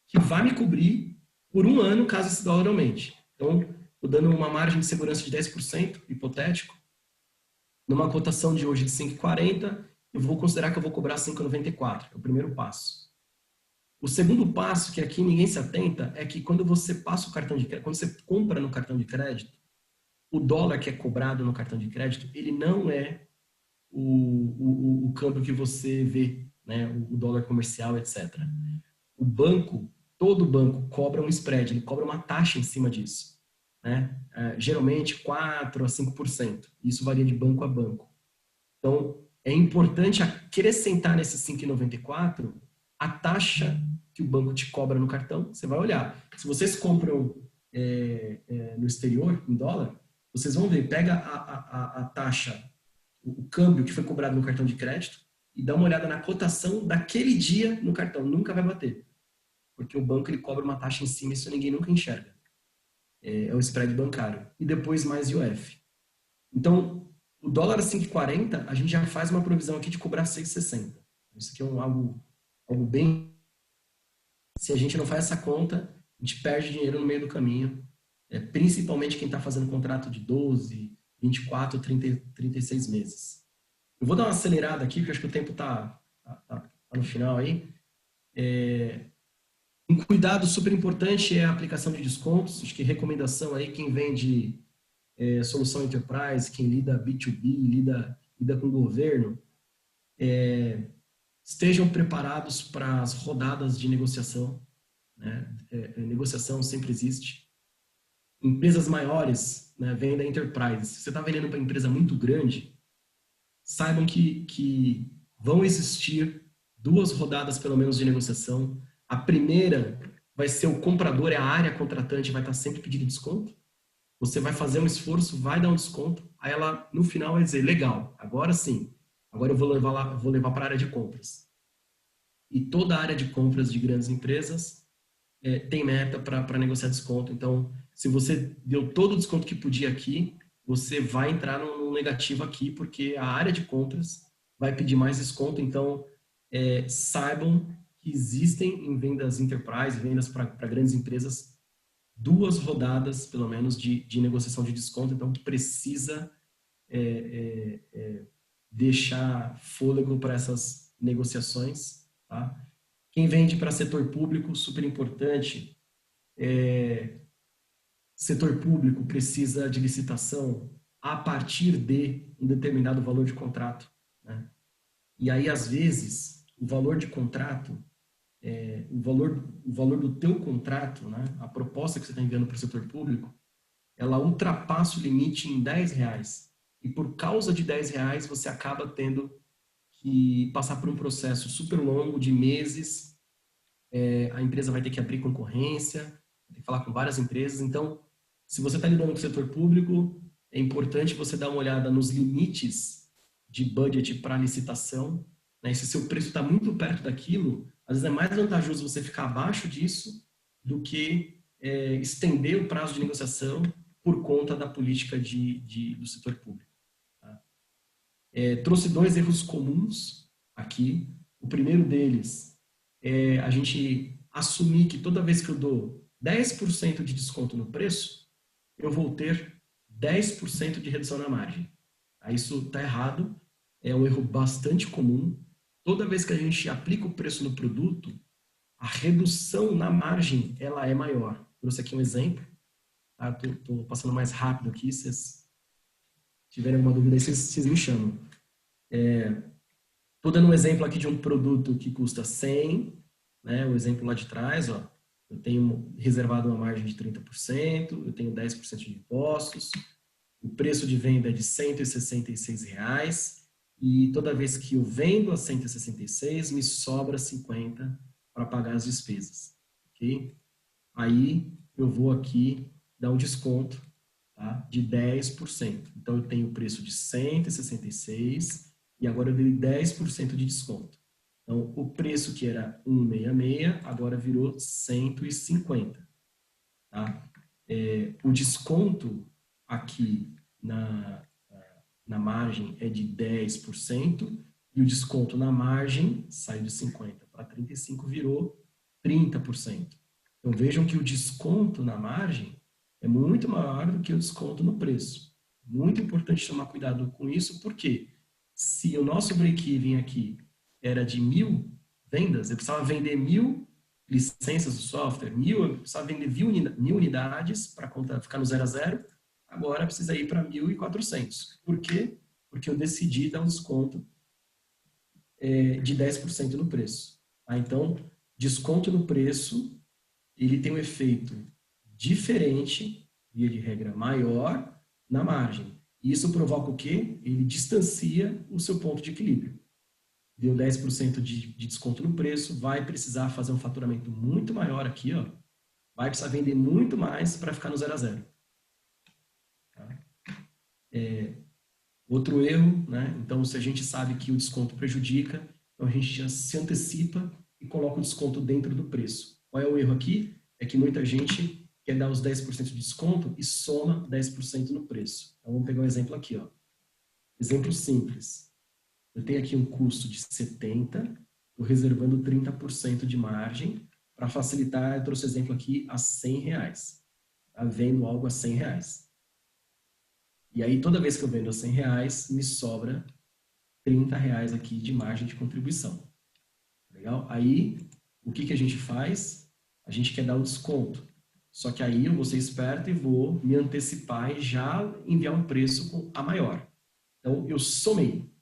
A: que vai me cobrir por 1 ano caso esse dólar aumente. Então, estou dando uma margem de segurança de 10%, hipotético, numa cotação de hoje de 5,40, eu vou considerar que eu vou cobrar 5,94. É o primeiro passo. O segundo passo, que aqui ninguém se atenta, é que quando você passa o cartão de crédito, quando você compra no cartão de crédito, o dólar que é cobrado no cartão de crédito, ele não é o câmbio que você vê, né? O dólar comercial, etc. O banco, todo banco cobra um spread, ele cobra uma taxa em cima disso, né? Geralmente 4 a 5%. Isso varia de banco a banco. Então, é importante acrescentar nesse 5,94 a taxa que o banco te cobra no cartão. Você vai olhar. Se vocês compram no exterior, em dólar, vocês vão ver, pega a taxa, o câmbio que foi cobrado no cartão de crédito e dá uma olhada na cotação daquele dia no cartão. Nunca vai bater. Porque o banco ele cobra uma taxa em cima, isso ninguém nunca enxerga. É o spread bancário. E depois mais IOF. Então, o dólar a 5,40, a gente já faz uma provisão aqui de cobrar 6,60. Isso aqui é algo bem... Se a gente não faz essa conta, a gente perde dinheiro no meio do caminho. Principalmente quem está fazendo contrato de 12, 24, 36 meses. Eu vou dar uma acelerada aqui, porque acho que o tempo está no final aí. Um cuidado super importante é a aplicação de descontos. Acho que recomendação aí, quem vende solução enterprise, quem lida B2B, lida com o governo, estejam preparados para as rodadas de negociação. Né? Negociação sempre existe. Empresas maiores, né, venda enterprise. Se você está vendendo para uma empresa muito grande, saibam que vão existir 2 rodadas, pelo menos, de negociação. A primeira vai ser o comprador, a área contratante vai estar sempre pedindo desconto. Você vai fazer um esforço, vai dar um desconto, aí ela, no final, vai dizer, legal, agora sim, agora eu vou levar para a área de compras. E toda a área de compras de grandes empresas tem meta para negociar desconto. Então, se você deu todo o desconto que podia aqui, você vai entrar no negativo aqui, porque a área de compras vai pedir mais desconto. Então, saibam que existem em vendas enterprise, vendas para grandes empresas, 2 rodadas, pelo menos, de negociação de desconto. Então, precisa deixar fôlego para essas negociações. Tá? Quem vende para setor público, super importante. Setor público precisa de licitação a partir de um determinado valor de contrato. Né? E aí, às vezes, o valor de contrato, o valor do teu contrato, né? A proposta que você está enviando para o setor público, ela ultrapassa o limite em R$10. E por causa de R$10, você acaba tendo que passar por um processo super longo de meses. A empresa vai ter que abrir concorrência, vai ter que falar com várias empresas. Então, se você está lidando com o setor público, é importante você dar uma olhada nos limites de budget para licitação. Né? Se o seu preço está muito perto daquilo, às vezes é mais vantajoso você ficar abaixo disso do que estender o prazo de negociação por conta da política do setor público. Tá? Trouxe 2 erros comuns aqui. O primeiro deles é a gente assumir que toda vez que eu dou 10% de desconto no preço, eu vou ter 10% de redução na margem. Isso está errado. é um erro bastante comum. Toda vez que a gente aplica o preço no produto, a redução na margem ela é maior. Trouxe aqui um exemplo. Tá? Tô passando mais rápido aqui. Se vocês tiverem alguma dúvida aí, vocês me chamam. Estou dando um exemplo aqui de um produto que custa 100, né? O exemplo lá de trás, ó. Eu tenho reservado uma margem de 30%, eu tenho 10% de impostos, o preço de venda é de R$ 166 e toda vez que eu vendo a 166, me sobra 50 para pagar as despesas, ok? Aí eu vou aqui dar um desconto, tá, de 10%. Então eu tenho o preço de 166 e agora eu dei 10% de desconto. Então, o preço que era 166, agora virou 150. Tá? O desconto aqui na margem é de 10% e o desconto na margem saiu de 50 para 35, virou 30%. Então, vejam que o desconto na margem é muito maior do que o desconto no preço. Muito importante tomar cuidado com isso, porque se o nosso break-even aqui era de 1.000 vendas, eu precisava vender 1.000 licenças do software, eu precisava vender 1.000 unidades para a conta ficar no 0 a 0, agora precisa ir para 1.400. Por quê? Porque eu decidi dar um desconto de 10% no preço. Tá? Então, desconto no preço, ele tem um efeito diferente, via de regra maior, na margem. Isso provoca o quê? Ele distancia o seu ponto de equilíbrio. Deu 10% de desconto no preço, vai precisar fazer um faturamento muito maior aqui, ó. Vai precisar vender muito mais para ficar no 0 a 0. Tá? Outro erro, né? Então, se a gente sabe que o desconto prejudica, então a gente já se antecipa e coloca o desconto dentro do preço. Qual é o erro aqui? É que muita gente quer dar os 10% de desconto e soma 10% no preço. Então, vamos pegar um exemplo aqui, ó. Exemplo simples. Eu tenho aqui um custo de 70, estou reservando 30% de margem. Para facilitar, eu trouxe exemplo aqui a R$100. Tá? Vendo algo a R$100. E aí, toda vez que eu vendo a R$100, me sobra R$30 aqui de margem de contribuição. Legal? Aí, o que a gente faz? A gente quer dar um desconto. Só que aí eu vou ser esperto e vou me antecipar e já enviar um preço a maior. Então, eu somei.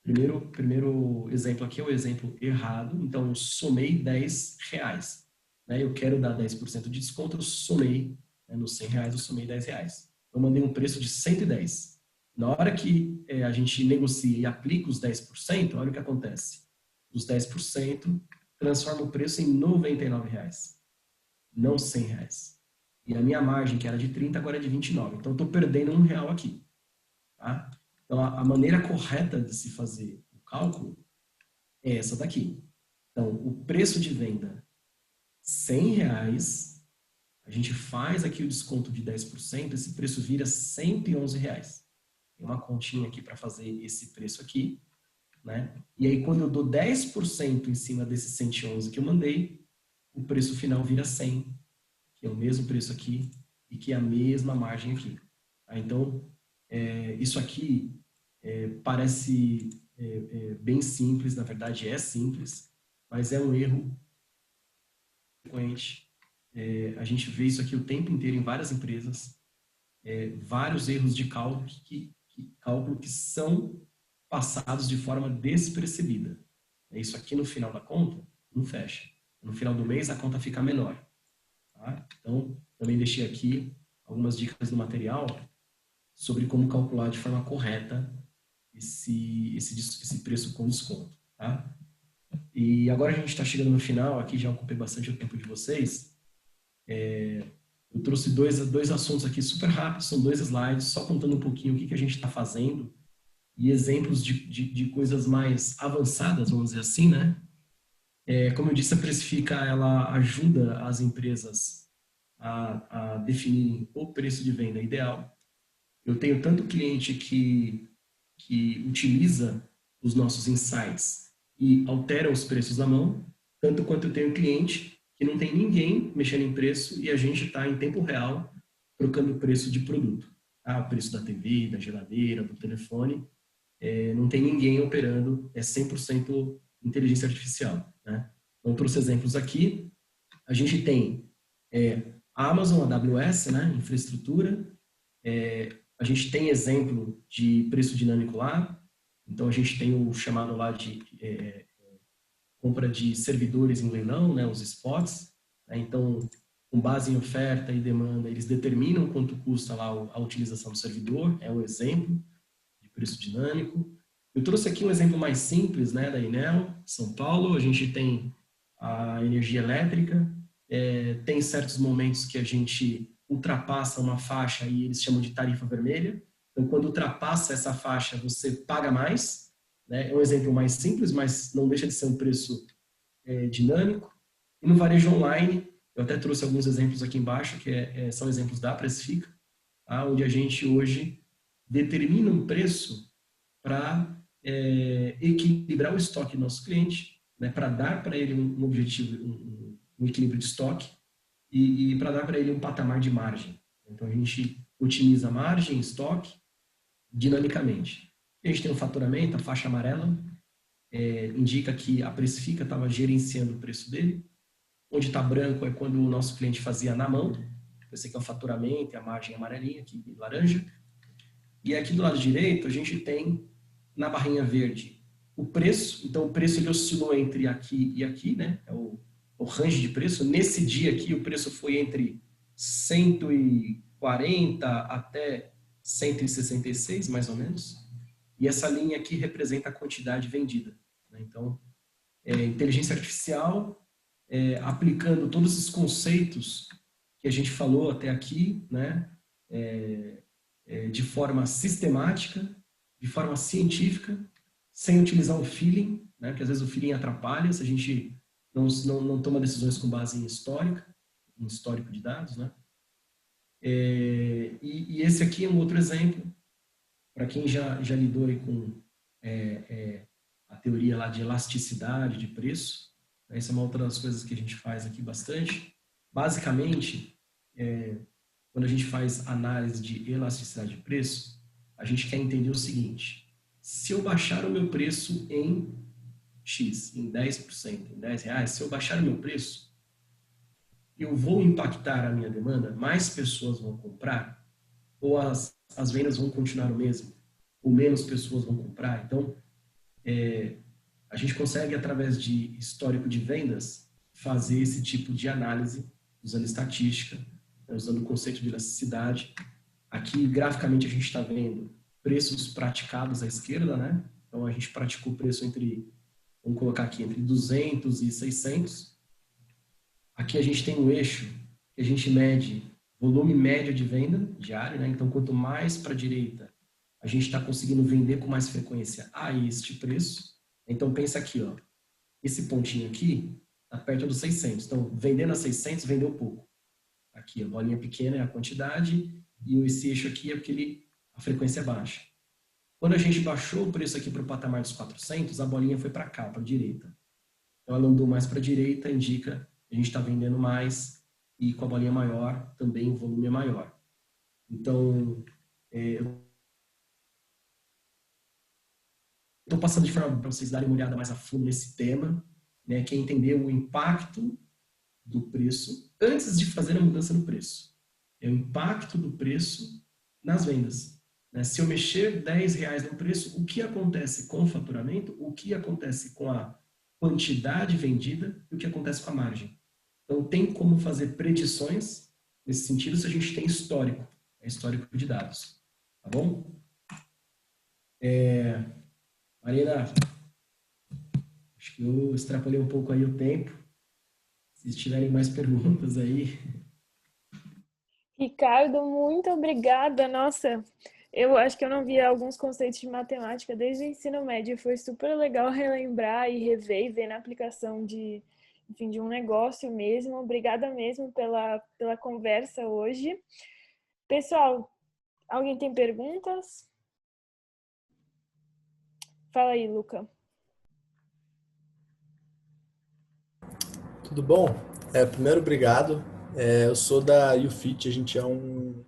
A: Primeiro exemplo aqui é o exemplo errado. Então, eu somei R$10. Né? Eu quero dar 10% de desconto, eu somei, né? Nos R$100, eu somei R$10. Eu mandei um preço de 110. Na hora que a gente negocia e aplica os 10%, olha o que acontece. Os 10% transforma o preço em R$99, não R$100. E a minha margem, que era de 30, agora é de 29. Então, eu estou perdendo R$1 aqui. Tá? Então, a maneira correta de se fazer o cálculo é essa daqui. Então, o preço de venda, R$100, a gente faz aqui o desconto de 10%, esse preço vira R$111. Tem uma continha aqui para fazer esse preço aqui, né? E aí, quando eu dou 10% em cima desse 111 que eu mandei, o preço final vira 100, que é o mesmo preço aqui e que é a mesma margem aqui. Tá? Então, isso aqui parece bem simples, na verdade é simples, mas é um erro frequente. A gente vê isso aqui o tempo inteiro em várias empresas, vários erros de cálculo que são passados de forma despercebida. Isso aqui no final da conta não fecha. No final do mês a conta fica menor. Tá? Então, também deixei aqui algumas dicas no material sobre como calcular de forma correta esse preço com desconto. Tá? E agora a gente está chegando no final, aqui já ocupei bastante o tempo de vocês. Eu trouxe dois assuntos aqui super rápidos, são 2 slides, só contando um pouquinho o que a gente está fazendo e exemplos de coisas mais avançadas, vamos dizer assim, né? Como eu disse, a Precifica, ela ajuda as empresas a definirem o preço de venda ideal. Eu tenho tanto cliente que utiliza os nossos insights e altera os preços na mão, tanto quanto eu tenho cliente que não tem ninguém mexendo em preço e a gente está em tempo real trocando o preço de produto. Tá? O preço da TV, da geladeira, do telefone. não tem ninguém operando, é 100% inteligência artificial, né? Então, trouxe exemplos aqui. A gente tem a Amazon, a AWS, né? Infraestrutura. A gente tem exemplo de preço dinâmico lá. Então, a gente tem o chamado lá de compra de servidores em leilão, né? Os spots. Né? Então, com base em oferta e demanda, eles determinam quanto custa lá a utilização do servidor. É um exemplo de preço dinâmico. Eu trouxe aqui um exemplo mais simples, né, da Enel, São Paulo. A gente tem a energia elétrica, tem certos momentos que a gente ultrapassa uma faixa e eles chamam de tarifa vermelha. Então, quando ultrapassa essa faixa, você paga mais. Né? É um exemplo mais simples, mas não deixa de ser um preço dinâmico. E no varejo online, eu até trouxe alguns exemplos aqui embaixo, que são exemplos da Precifica, tá? Onde a gente hoje determina um preço para equilibrar o estoque do nosso cliente, né, para dar para ele um objetivo, um equilíbrio de estoque e para dar para ele um patamar de margem. Então, a gente otimiza a margem, estoque, dinamicamente. A gente tem o faturamento, a faixa amarela, indica que a Precifica estava gerenciando o preço dele. Onde está branco é quando o nosso cliente fazia na mão. Esse aqui é o faturamento e a margem amarelinha, aqui laranja. E aqui do lado direito, a gente tem, na barrinha verde, o preço. Então, o preço ele oscilou entre aqui e aqui, né? É o range de preço. Nesse dia aqui, o preço foi entre 140 até 166, mais ou menos. E essa linha aqui representa a quantidade vendida. Né? Então, inteligência artificial, aplicando todos esses conceitos que a gente falou até aqui, né? De forma sistemática, de forma científica, sem utilizar o feeling, né? Porque às vezes o feeling atrapalha se a gente não toma decisões com base em histórico de dados, né? E esse aqui é um outro exemplo, para quem já lidou aí com a teoria lá de elasticidade de preço. Essa é uma outra das coisas que a gente faz aqui bastante. Basicamente, quando a gente faz análise de elasticidade de preço, a gente quer entender o seguinte: se eu baixar o meu preço em X, em 10%, em R$10, se eu baixar o meu preço, eu vou impactar a minha demanda? Mais pessoas vão comprar? Ou as vendas vão continuar o mesmo? Ou menos pessoas vão comprar? Então, a gente consegue, através de histórico de vendas, fazer esse tipo de análise, usando estatística, usando o conceito de elasticidade. Aqui, graficamente, a gente está vendo preços praticados à esquerda, né? Então, a gente praticou o preço vamos colocar aqui, entre 200 e 600. Aqui a gente tem um eixo que a gente mede volume médio de venda diário, né? Então, quanto mais para a direita, a gente está conseguindo vender com mais frequência a este preço. Então, pensa aqui, ó, esse pontinho aqui está perto dos 600. Então, vendendo a 600, vendeu pouco. Aqui, a bolinha pequena é a quantidade e esse eixo aqui é porque a frequência é baixa. Quando a gente baixou o preço aqui para o patamar dos 400, a bolinha foi para cá, para a direita. Então, ela andou mais para a direita, indica que a gente está vendendo mais e com a bolinha maior, também o volume é maior. Então, eu estou passando de forma para vocês darem uma olhada mais a fundo nesse tema, né, que é entender o impacto do preço antes de fazer a mudança no preço. É o impacto do preço nas vendas. Né? Se eu mexer R$10 no preço, o que acontece com o faturamento, o que acontece com a quantidade vendida e o que acontece com a margem. Então, tem como fazer predições nesse sentido se a gente tem histórico, histórico de dados. Tá bom? Marina, acho que eu extrapolei um pouco aí o tempo. Se tiverem mais perguntas aí.
C: Ricardo, muito obrigada. Nossa, eu acho que eu não via alguns conceitos de matemática desde o ensino médio. Foi super legal relembrar e rever e ver na aplicação de um negócio mesmo. Obrigada mesmo pela conversa hoje. Pessoal, alguém tem perguntas? Fala aí, Luca.
D: Tudo bom? Primeiro, obrigado. Eu sou da YouFit, a gente é um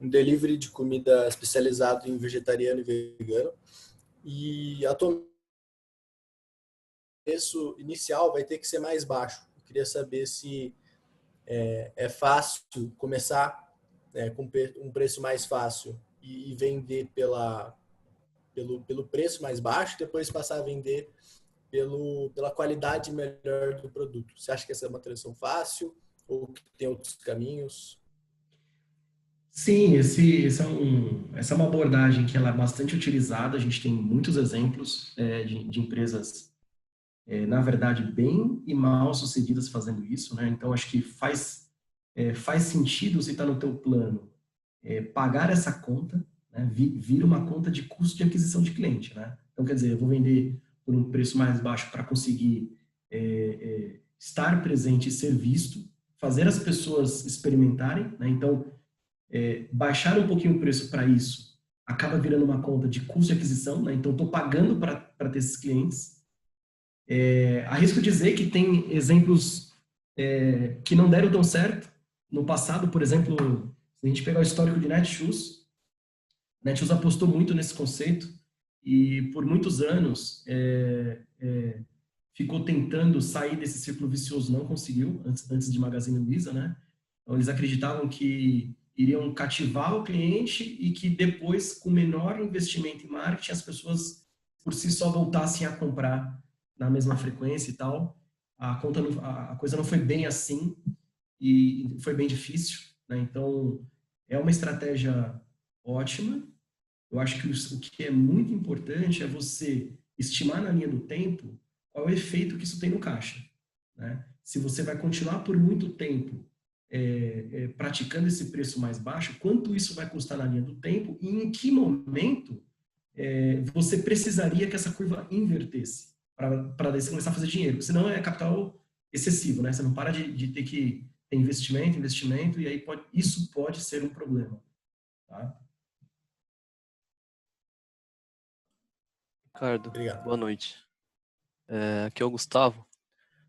D: delivery de comida especializado em vegetariano e vegano. e atualmente o preço inicial vai ter que ser mais baixo. Eu queria saber se é fácil começar com um preço mais fácil e vender pelo preço mais baixo, depois passar a vender pela qualidade melhor do produto. Você acha que essa é uma transição fácil ou que tem outros caminhos?
A: Sim, essa é uma abordagem que ela é bastante utilizada. A gente tem muitos exemplos de empresas, na verdade, bem e mal sucedidas fazendo isso, né? Então, acho que faz sentido se está no teu plano pagar essa conta, né? Vira uma conta de custo de aquisição de cliente, né? Então, quer dizer, eu vou vender por um preço mais baixo para conseguir estar presente e ser visto, fazer as pessoas experimentarem, né? Então, baixar um pouquinho o preço para isso acaba virando uma conta de custo de aquisição, né? Então, estou pagando para ter esses clientes. Arrisco dizer que tem exemplos que não deram tão certo no passado. Por exemplo, se a gente pegar o histórico de Netshoes, Netshoes apostou muito nesse conceito e por muitos anos ficou tentando sair desse círculo vicioso, não conseguiu, antes de Magazine Luiza, né? Então, eles acreditavam que iriam cativar o cliente e que depois, com menor investimento em marketing, as pessoas por si só voltassem a comprar na mesma frequência e tal. A coisa não foi bem assim e foi bem difícil, né? Então, é uma estratégia ótima. Eu acho que o que é muito importante é você estimar na linha do tempo qual é o efeito que isso tem no caixa, né? Se você vai continuar por muito tempo praticando esse preço mais baixo, quanto isso vai custar na linha do tempo e em que momento você precisaria que essa curva invertesse para você começar a fazer dinheiro, porque senão é capital excessivo, né? Você não para de ter que ter investimento, e aí isso pode ser um problema, tá?
E: Ricardo,
D: Obrigado.
E: boa noite. Aqui é o Gustavo.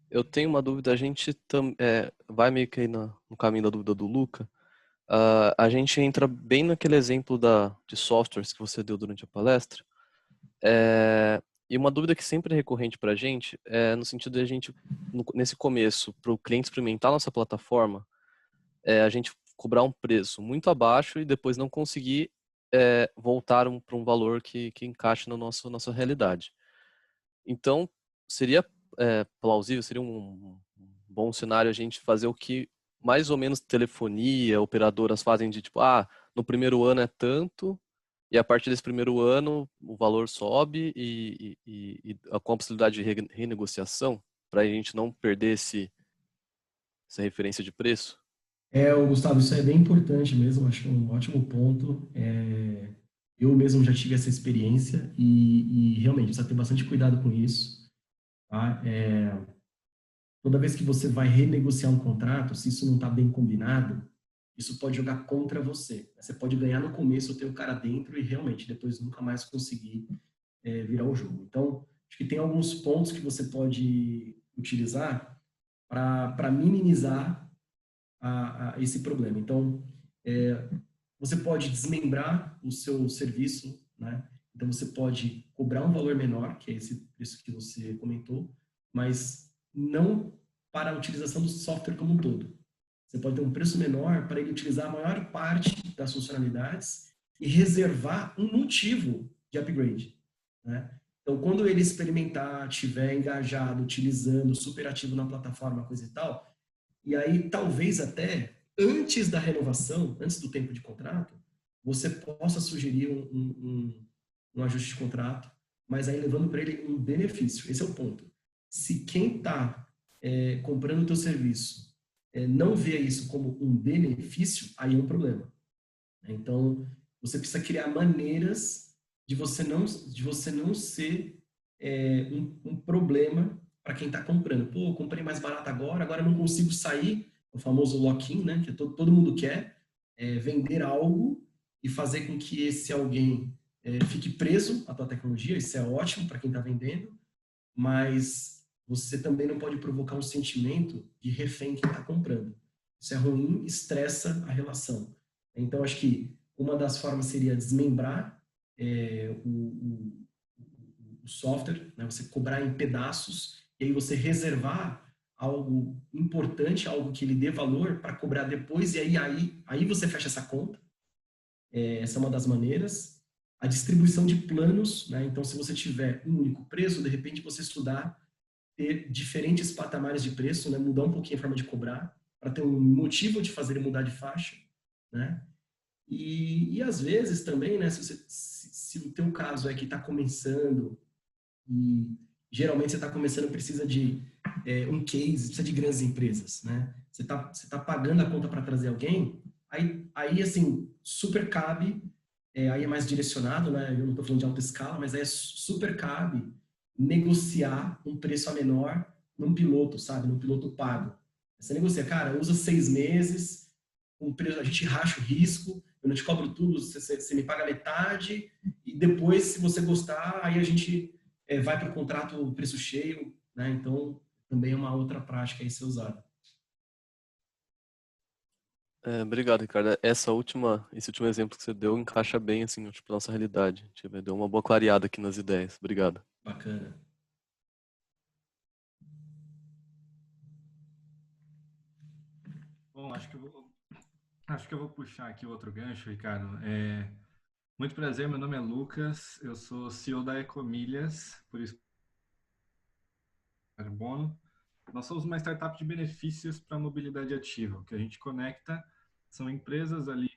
E: Eu tenho uma dúvida, a gente vai meio que aí no caminho da dúvida do Luca. A gente entra bem naquele exemplo de softwares que você deu durante a palestra. E uma dúvida que sempre é recorrente para a gente é no sentido de a gente, nesse começo, para o cliente experimentar a nossa plataforma, a gente cobrar um preço muito abaixo e depois não conseguir voltar para um valor que encaixe na nossa realidade. Então, seria plausível, seria um bom cenário a gente fazer o que mais ou menos telefonia, operadoras fazem de tipo, no primeiro ano é tanto, e a partir desse primeiro ano o valor sobe e com a possibilidade de renegociação, para a gente não perder essa referência de preço?
A: Gustavo, isso é bem importante mesmo, acho que é um ótimo ponto. Eu mesmo já tive essa experiência e realmente precisa ter bastante cuidado com isso, tá? Toda vez que você vai renegociar um contrato, se isso não está bem combinado, isso pode jogar contra você. Você pode ganhar no começo, ter o cara dentro e realmente depois nunca mais conseguir virar o jogo. Então, acho que tem alguns pontos que você pode utilizar para minimizar esse problema. Então, você pode desmembrar o seu serviço, né? Então, você pode cobrar um valor menor, que é esse preço que você comentou, mas não para a utilização do software como um todo. Você pode ter um preço menor para ele utilizar a maior parte das funcionalidades e reservar um motivo de upgrade, né? Então, quando ele experimentar, estiver engajado, utilizando, super ativo na plataforma, coisa e tal, e aí talvez até antes da renovação, antes do tempo de contrato, você possa sugerir um ajuste de contrato, mas aí levando para ele um benefício. Esse é o ponto. Se quem está comprando o teu serviço não vê isso como um benefício, aí é um problema. Então, você precisa criar maneiras de você não ser um problema para quem está comprando. Pô, eu comprei mais barato agora eu não consigo sair, o famoso lock-in, né? Que todo mundo quer vender algo e fazer com que esse alguém fique preso à tua tecnologia. Isso é ótimo para quem está vendendo, mas você também não pode provocar um sentimento de refém quem está comprando. Isso é ruim, estressa a relação. Então, acho que uma das formas seria desmembrar o software, né? Você cobrar em pedaços e aí você reservar algo importante, algo que lhe dê valor para cobrar depois, e aí você fecha essa conta. Essa é uma das maneiras. A distribuição de planos, né? Então, se você tiver um único preço, de repente você estudar ter diferentes patamares de preço, né? Mudar um pouquinho a forma de cobrar, para ter um motivo de fazer ele mudar de faixa, né? E às vezes também, né? Se o teu caso é que está começando, e geralmente você está começando, precisa de um case, precisa de grandes empresas, né? Você tá pagando a conta para trazer alguém, aí assim, super cabe, aí é mais direcionado, né? Eu não estou falando de alta escala, mas aí super cabe negociar um preço a menor num piloto, sabe? Num piloto pago. Você negocia, cara, usa 6 meses, um preço, a gente racha o risco, eu não te cobro tudo, você me paga metade, e depois, se você gostar, aí a gente vai para o contrato preço cheio, né? Então, também é uma outra prática aí ser usada.
E: Obrigado, Ricardo. Esse último exemplo que você deu encaixa bem, assim, tipo, na nossa realidade. Deu uma boa clareada aqui nas ideias. Obrigado.
A: Bacana.
F: Bom, acho que eu vou puxar aqui outro gancho, Ricardo. Muito prazer, meu nome é Lucas, eu sou CEO da Ecomilhas, por isso Carbono. Nós somos uma startup de benefícios para a mobilidade ativa. O que a gente conecta são empresas ali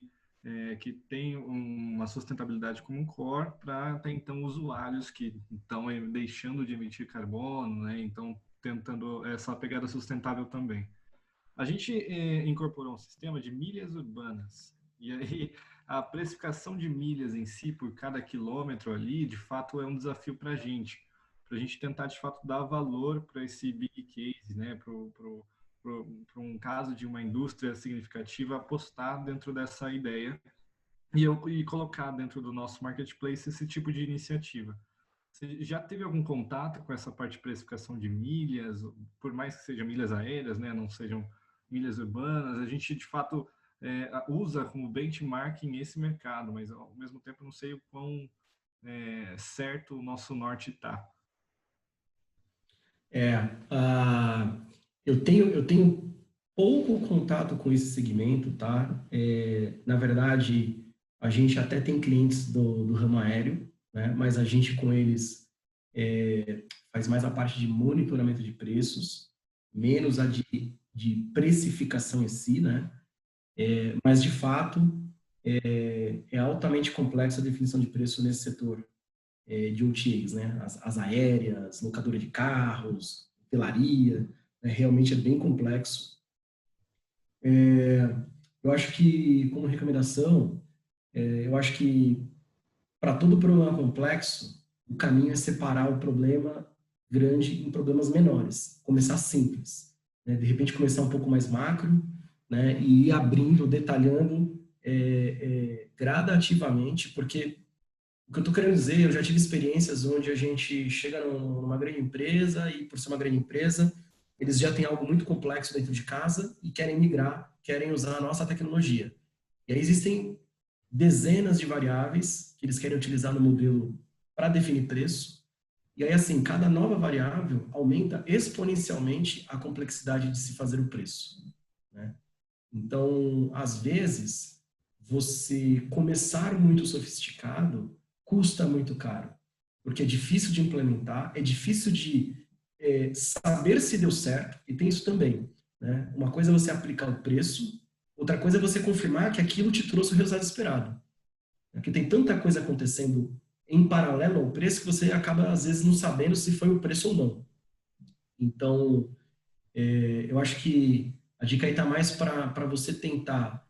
F: que têm uma sustentabilidade como um core para até então usuários que estão deixando de emitir carbono, né? Então tentando essa pegada sustentável também. A gente incorporou um sistema de milhas urbanas e aí a precificação de milhas em si por cada quilômetro ali, de fato, é um desafio para a gente tentar de fato dar valor para esse big case, né? Para um caso de uma indústria significativa apostar dentro dessa ideia e colocar dentro do nosso marketplace esse tipo de iniciativa. Você já teve algum contato com essa parte de precificação de milhas, por mais que sejam milhas aéreas, né? Não sejam milhas urbanas, a gente de fato usa como benchmarking esse mercado, mas ao mesmo tempo não sei o quão certo o nosso norte está.
A: Eu tenho pouco contato com esse segmento, tá? Na verdade, a gente até tem clientes do ramo aéreo, né? Mas a gente com eles faz mais a parte de monitoramento de preços, menos a de precificação em si, né? Mas, de fato, é altamente complexa a definição de preço nesse setor de OTAs, né? As aéreas, locadora de carros, hotelaria, né? Realmente é bem complexo. Eu acho que, como recomendação, eu acho que para todo problema complexo, o caminho é separar o problema grande em problemas menores, começar simples, né? De repente começar um pouco mais macro, né? E ir abrindo, detalhando gradativamente, porque o que eu estou querendo dizer, eu já tive experiências onde a gente chega numa grande empresa e, por ser uma grande empresa, eles já têm algo muito complexo dentro de casa e querem migrar, querem usar a nossa tecnologia. E aí existem dezenas de variáveis que eles querem utilizar no modelo para definir preço. E aí, assim, cada nova variável aumenta exponencialmente a complexidade de se fazer o preço, né? Então, às vezes, você começar muito sofisticado custa muito caro, porque é difícil de implementar, é difícil de saber se deu certo, e tem isso também, né? Uma coisa é você aplicar o preço, outra coisa é você confirmar que aquilo te trouxe o resultado esperado. Porque tem tanta coisa acontecendo em paralelo ao preço que você acaba, às vezes, não sabendo se foi o preço ou não. Então, eu acho que a dica aí está mais para você tentar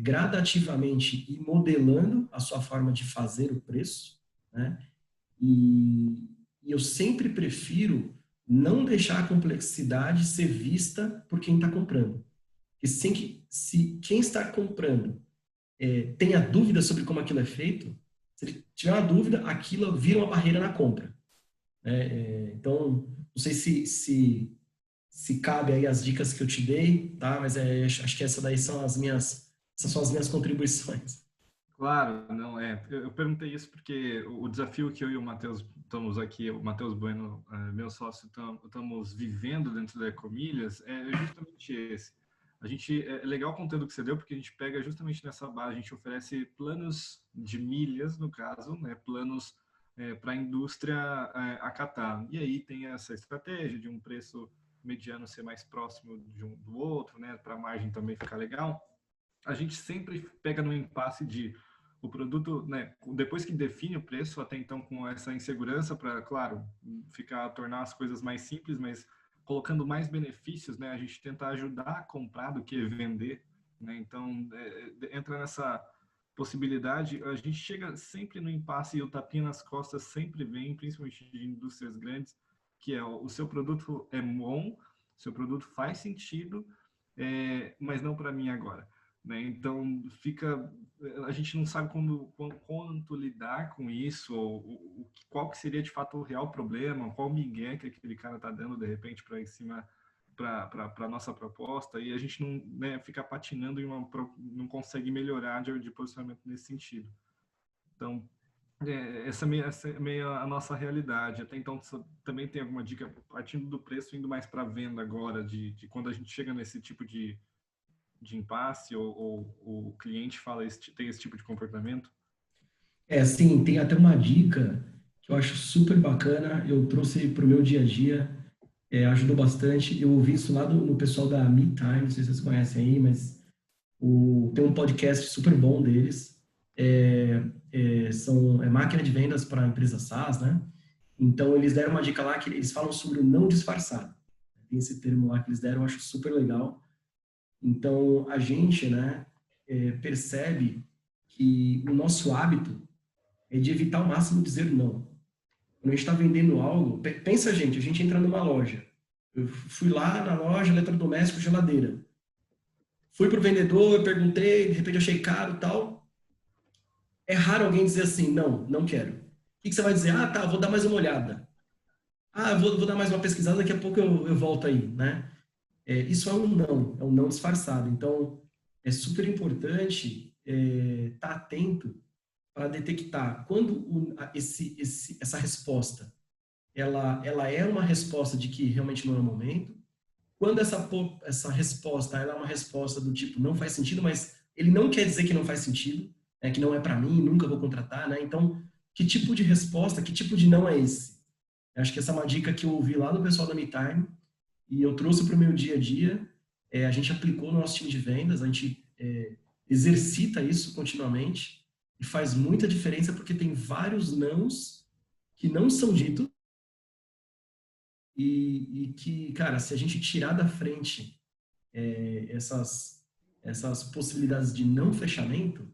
A: gradativamente ir modelando a sua forma de fazer o preço, né? E eu sempre prefiro não deixar a complexidade ser vista por quem está comprando. Porque se quem está comprando tenha dúvida sobre como aquilo é feito, se ele tiver uma dúvida, aquilo vira uma barreira na compra. Então, não sei se cabe aí as dicas que eu te dei, tá? Mas acho que essas são as minhas contribuições.
F: Claro, não é. Eu perguntei isso porque o desafio que eu e o Matheus estamos aqui, o Matheus Bueno, meu sócio, estamos vivendo dentro da Ecomilhas, é justamente esse. É legal o conteúdo que você deu, porque a gente pega justamente nessa base, a gente oferece planos de milhas, no caso, né, planos para a indústria acatar. E aí tem essa estratégia de um preço mediano ser mais próximo do outro, né, para a margem também ficar legal. A gente sempre pega no impasse de o produto, né, depois que define o preço, até então com essa insegurança para, claro, tornar as coisas mais simples, mas colocando mais benefícios, né, a gente tenta ajudar a comprar do que vender, né, então entra nessa possibilidade, a gente chega sempre no impasse e o tapinha nas costas sempre vem, principalmente de indústrias grandes, que é o seu produto é bom, seu produto faz sentido, mas não para mim agora. Né? Então a gente não sabe quanto lidar com isso, ou qual que seria de fato o real problema, qual migué que aquele cara está dando de repente para em cima para a nossa proposta, e a gente não, né, fica patinando e não consegue melhorar de posicionamento nesse sentido. Então essa é meio a nossa realidade. Até então também tem alguma dica partindo do preço indo mais para venda agora, de quando a gente chega nesse tipo de impasse ou o cliente tem esse tipo de comportamento?
A: Sim, tem até uma dica que eu acho super bacana, eu trouxe para o meu dia a dia, ajudou bastante. Eu ouvi isso lá no pessoal da MeTime, não sei se vocês conhecem aí, mas tem um podcast super bom deles. São máquina de vendas para empresas SaaS, né? Então, eles deram uma dica lá que eles falam sobre o não disfarçado. Tem esse termo lá que eles deram, eu acho super legal. Então, a gente, né, percebe que o nosso hábito é de evitar ao máximo dizer não. Quando a gente está vendendo algo, pensa, gente, a gente entra numa loja. Eu fui lá na loja, eletrodoméstico, geladeira. Fui pro vendedor, perguntei, de repente achei caro e tal. É raro alguém dizer assim, não, não quero. O que você vai dizer? Ah, tá, vou dar mais uma olhada. Ah, vou dar mais uma pesquisada, daqui a pouco eu volto aí, né? Isso é um não disfarçado. Então, é super importante estar atento para detectar quando essa resposta ela é uma resposta de que realmente não é o momento, quando essa resposta ela é uma resposta do tipo não faz sentido, mas ele não quer dizer que não faz sentido, que não é para mim, nunca vou contratar, né? Então, que tipo de resposta, que tipo de não é esse? Eu acho que essa é uma dica que eu ouvi lá do pessoal da MeTime e eu trouxe para o meu dia a dia. A gente aplicou no nosso time de vendas, a gente exercita isso continuamente e faz muita diferença porque tem vários nãos que não são ditos e que, cara, se a gente tirar da frente essas possibilidades de não fechamento,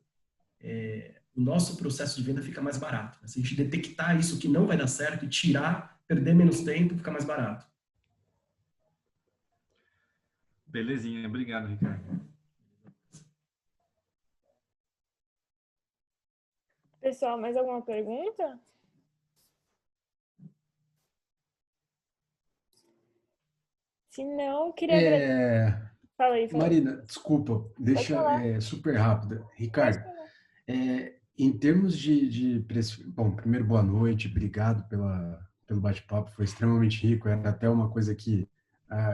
A: o nosso processo de venda fica mais barato. Se a gente detectar isso que não vai dar certo e tirar, perder menos tempo, fica mais barato.
F: Belezinha, obrigado, Ricardo.
C: Pessoal, mais alguma pergunta? Se não, eu queria agradecer. Fala aí.
G: Marina, desculpa, super rápida. Ricardo, em termos de preço... Bom, primeiro, boa noite, obrigado pelo bate-papo, foi extremamente rico, era até uma coisa que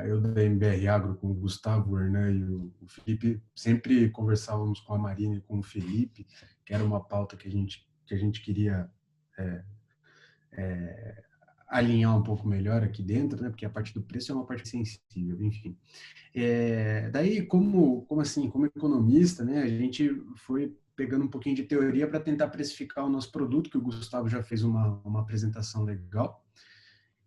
G: eu da MBR Agro, com o Gustavo, o Hernan e o Felipe, sempre conversávamos com a Marina e com o Felipe, que era uma pauta que a gente queria alinhar um pouco melhor aqui dentro, né? Porque a parte do preço é uma parte sensível, enfim. Daí, como economista, né, a gente foi pegando um pouquinho de teoria para tentar precificar o nosso produto, que o Gustavo já fez uma apresentação legal.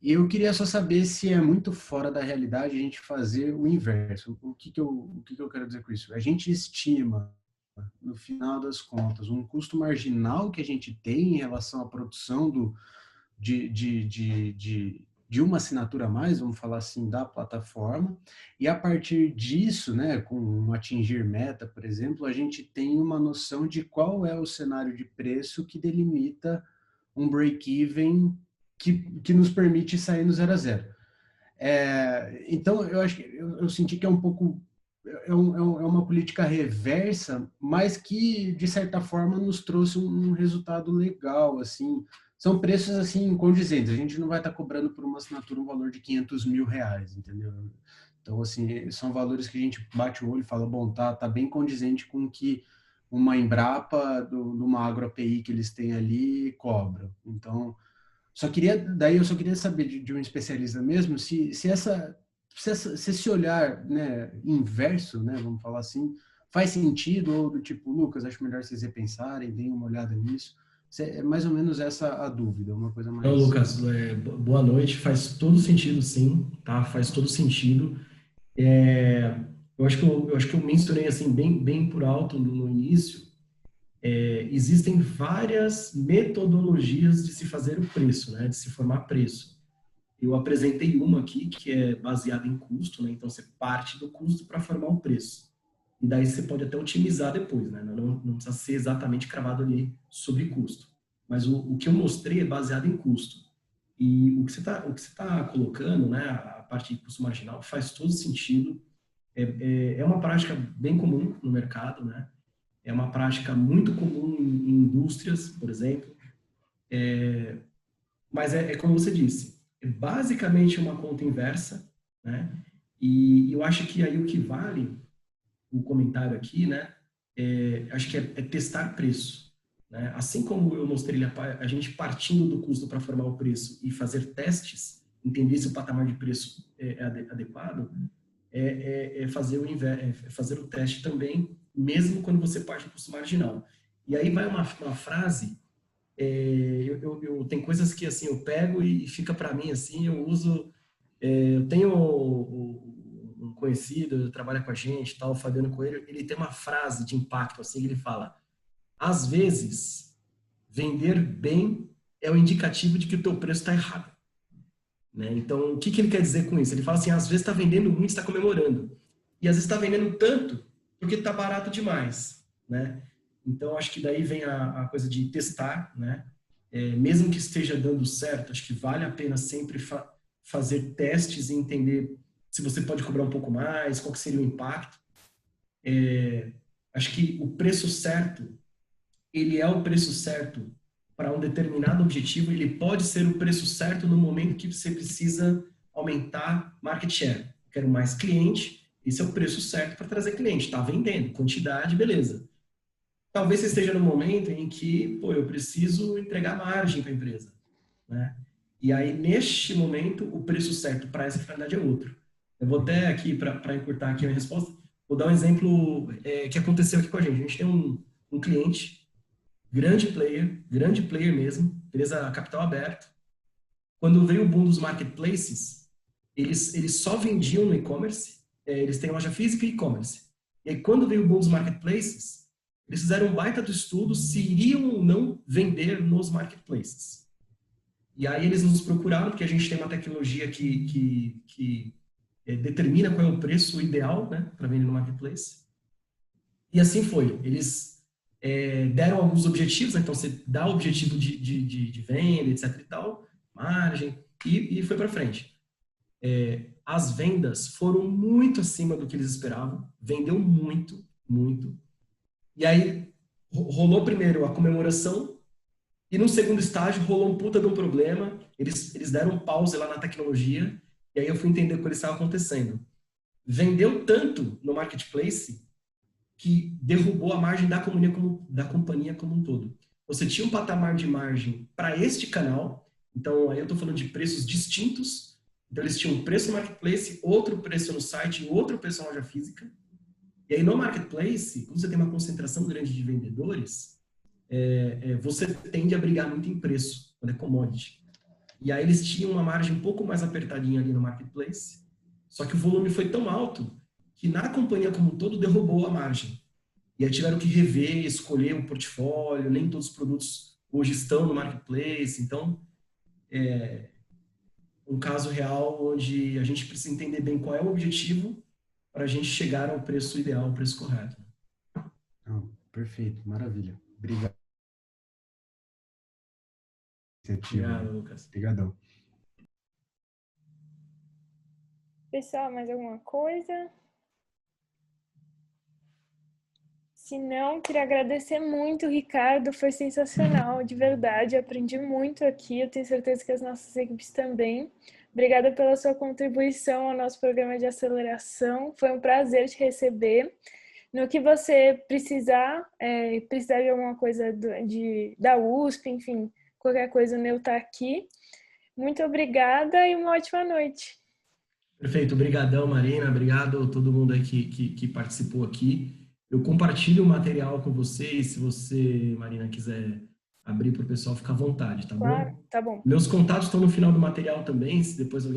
G: E eu queria só saber se é muito fora da realidade a gente fazer o inverso. O que eu quero dizer com isso? A gente estima, no final das contas, um custo marginal que a gente tem em relação à produção de uma assinatura a mais, vamos falar assim, da plataforma, e a partir disso, né, com um atingir meta, por exemplo, a gente tem uma noção de qual é o cenário de preço que delimita um break-even que nos permite sair no 0 a 0. Então, eu acho que eu senti que é um pouco é uma política reversa, mas que, de certa forma, nos trouxe um resultado legal, assim. São preços, assim, condizentes. A gente não vai estar cobrando por uma assinatura um valor de R$ 500.000, entendeu? Então, assim, são valores que a gente bate o olho e fala, bom, tá bem condizente com o que uma Embrapa, de uma AgroAPI que eles têm ali, cobra. Então, daí eu só queria saber de um especialista mesmo, se esse olhar, né, inverso, né, vamos falar assim, faz sentido, ou do tipo, Lucas, acho melhor vocês repensarem, deem uma olhada nisso. É mais ou menos essa a dúvida, uma coisa
A: Então,
G: mais...
A: Lucas, boa noite. Faz todo sentido, sim, tá? Faz todo sentido. É, eu acho que eu mencionei assim bem por alto no início. Existem várias metodologias de se fazer o preço, né? De se formar preço. Eu apresentei uma aqui que é baseada em custo, né? Então você parte do custo para formar um preço. E daí você pode até otimizar depois, né? Não precisa ser exatamente cravado ali sobre custo. Mas o que eu mostrei é baseado em custo. E o que você tá colocando, né? A parte de custo marginal faz todo sentido. É uma prática bem comum no mercado, né? É uma prática muito comum em indústrias, por exemplo. Mas é como você disse, é basicamente uma conta inversa, né? E eu acho que aí o que vale o comentário aqui, né? Acho que é testar preço, né? Assim como eu mostrei a gente partindo do custo para formar o preço e fazer testes, entender se o patamar de preço é adequado, fazer fazer o teste também, mesmo quando você parte do custo marginal. E aí vai uma frase, tem coisas que assim eu pego e fica para mim assim, eu uso, eu tenho um conhecido, trabalha com a gente, tal, o Fabiano Coelho, ele tem uma frase de impacto assim, ele fala: às vezes vender bem é o indicativo de que o teu preço está errado. Né? Então, o que ele quer dizer com isso? Ele fala assim, às vezes está vendendo muito, está comemorando. E às vezes está vendendo tanto porque está barato demais. Né? Então, acho que daí vem a coisa de testar. Né? Mesmo que esteja dando certo, acho que vale a pena sempre fazer testes e entender se você pode cobrar um pouco mais, qual que seria o impacto. Acho que o preço certo, ele é o preço certo para um determinado objetivo, ele pode ser o preço certo no momento que você precisa aumentar market share. Eu quero mais cliente, esse é o preço certo para trazer cliente. Está vendendo, quantidade, beleza. Talvez você esteja no momento em que, pô, eu preciso entregar margem para a empresa. Né? E aí, neste momento, o preço certo para essa finalidade é outro. Eu vou até aqui, para encurtar aqui a minha resposta, vou dar um exemplo que aconteceu aqui com a gente. A gente tem um cliente grande player mesmo, empresa capital aberto. Quando veio o boom dos marketplaces, eles só vendiam no e-commerce, eles têm loja física e e-commerce. E aí, quando veio o boom dos marketplaces, eles fizeram um baita do estudo se iriam ou não vender nos marketplaces. E aí eles nos procuraram, porque a gente tem uma tecnologia que determina qual é o preço ideal, né, para vender no marketplace. E assim foi. Eles deram alguns objetivos, né? Então você dá o objetivo de venda, etc e tal, margem, e foi para frente. As vendas foram muito acima do que eles esperavam, vendeu muito, muito. E aí rolou primeiro a comemoração, e no segundo estágio rolou um puta de um problema, eles deram um pause lá na tecnologia, e aí eu fui entender o que estava acontecendo. Vendeu tanto no marketplace que derrubou a margem da companhia como um todo. Você tinha um patamar de margem para este canal, então aí eu estou falando de preços distintos, então eles tinham um preço no marketplace, outro preço no site e outro preço na loja física. E aí no marketplace, quando você tem uma concentração grande de vendedores, você tende a brigar muito em preço, quando é commodity. E aí eles tinham uma margem um pouco mais apertadinha ali no marketplace, só que o volume foi tão alto que na companhia como um todo derrubou a margem. E aí tiveram que rever, escolher um portfólio, nem todos os produtos hoje estão no marketplace. Então, um caso real onde a gente precisa entender bem qual é o objetivo para a gente chegar ao preço ideal, ao preço correto.
G: Não, perfeito, maravilha. Obrigado.
A: Obrigado, Lucas.
G: Obrigadão.
C: Pessoal, mais alguma coisa? Se não, queria agradecer muito, Ricardo, foi sensacional, de verdade, aprendi muito aqui, eu tenho certeza que as nossas equipes também. Obrigada pela sua contribuição ao nosso programa de aceleração, foi um prazer te receber. No que você precisar, precisar de alguma coisa da USP, enfim, qualquer coisa, o Neu está aqui. Muito obrigada e uma ótima noite.
A: Perfeito, obrigadão, Marina, obrigado a todo mundo aí que participou aqui. Eu compartilho o material com vocês, se você, Marina, quiser abrir para o pessoal, fica à vontade, tá
C: Claro,
A: bom?
C: tá bom.
A: Meus contatos estão no final do material também, se depois alguém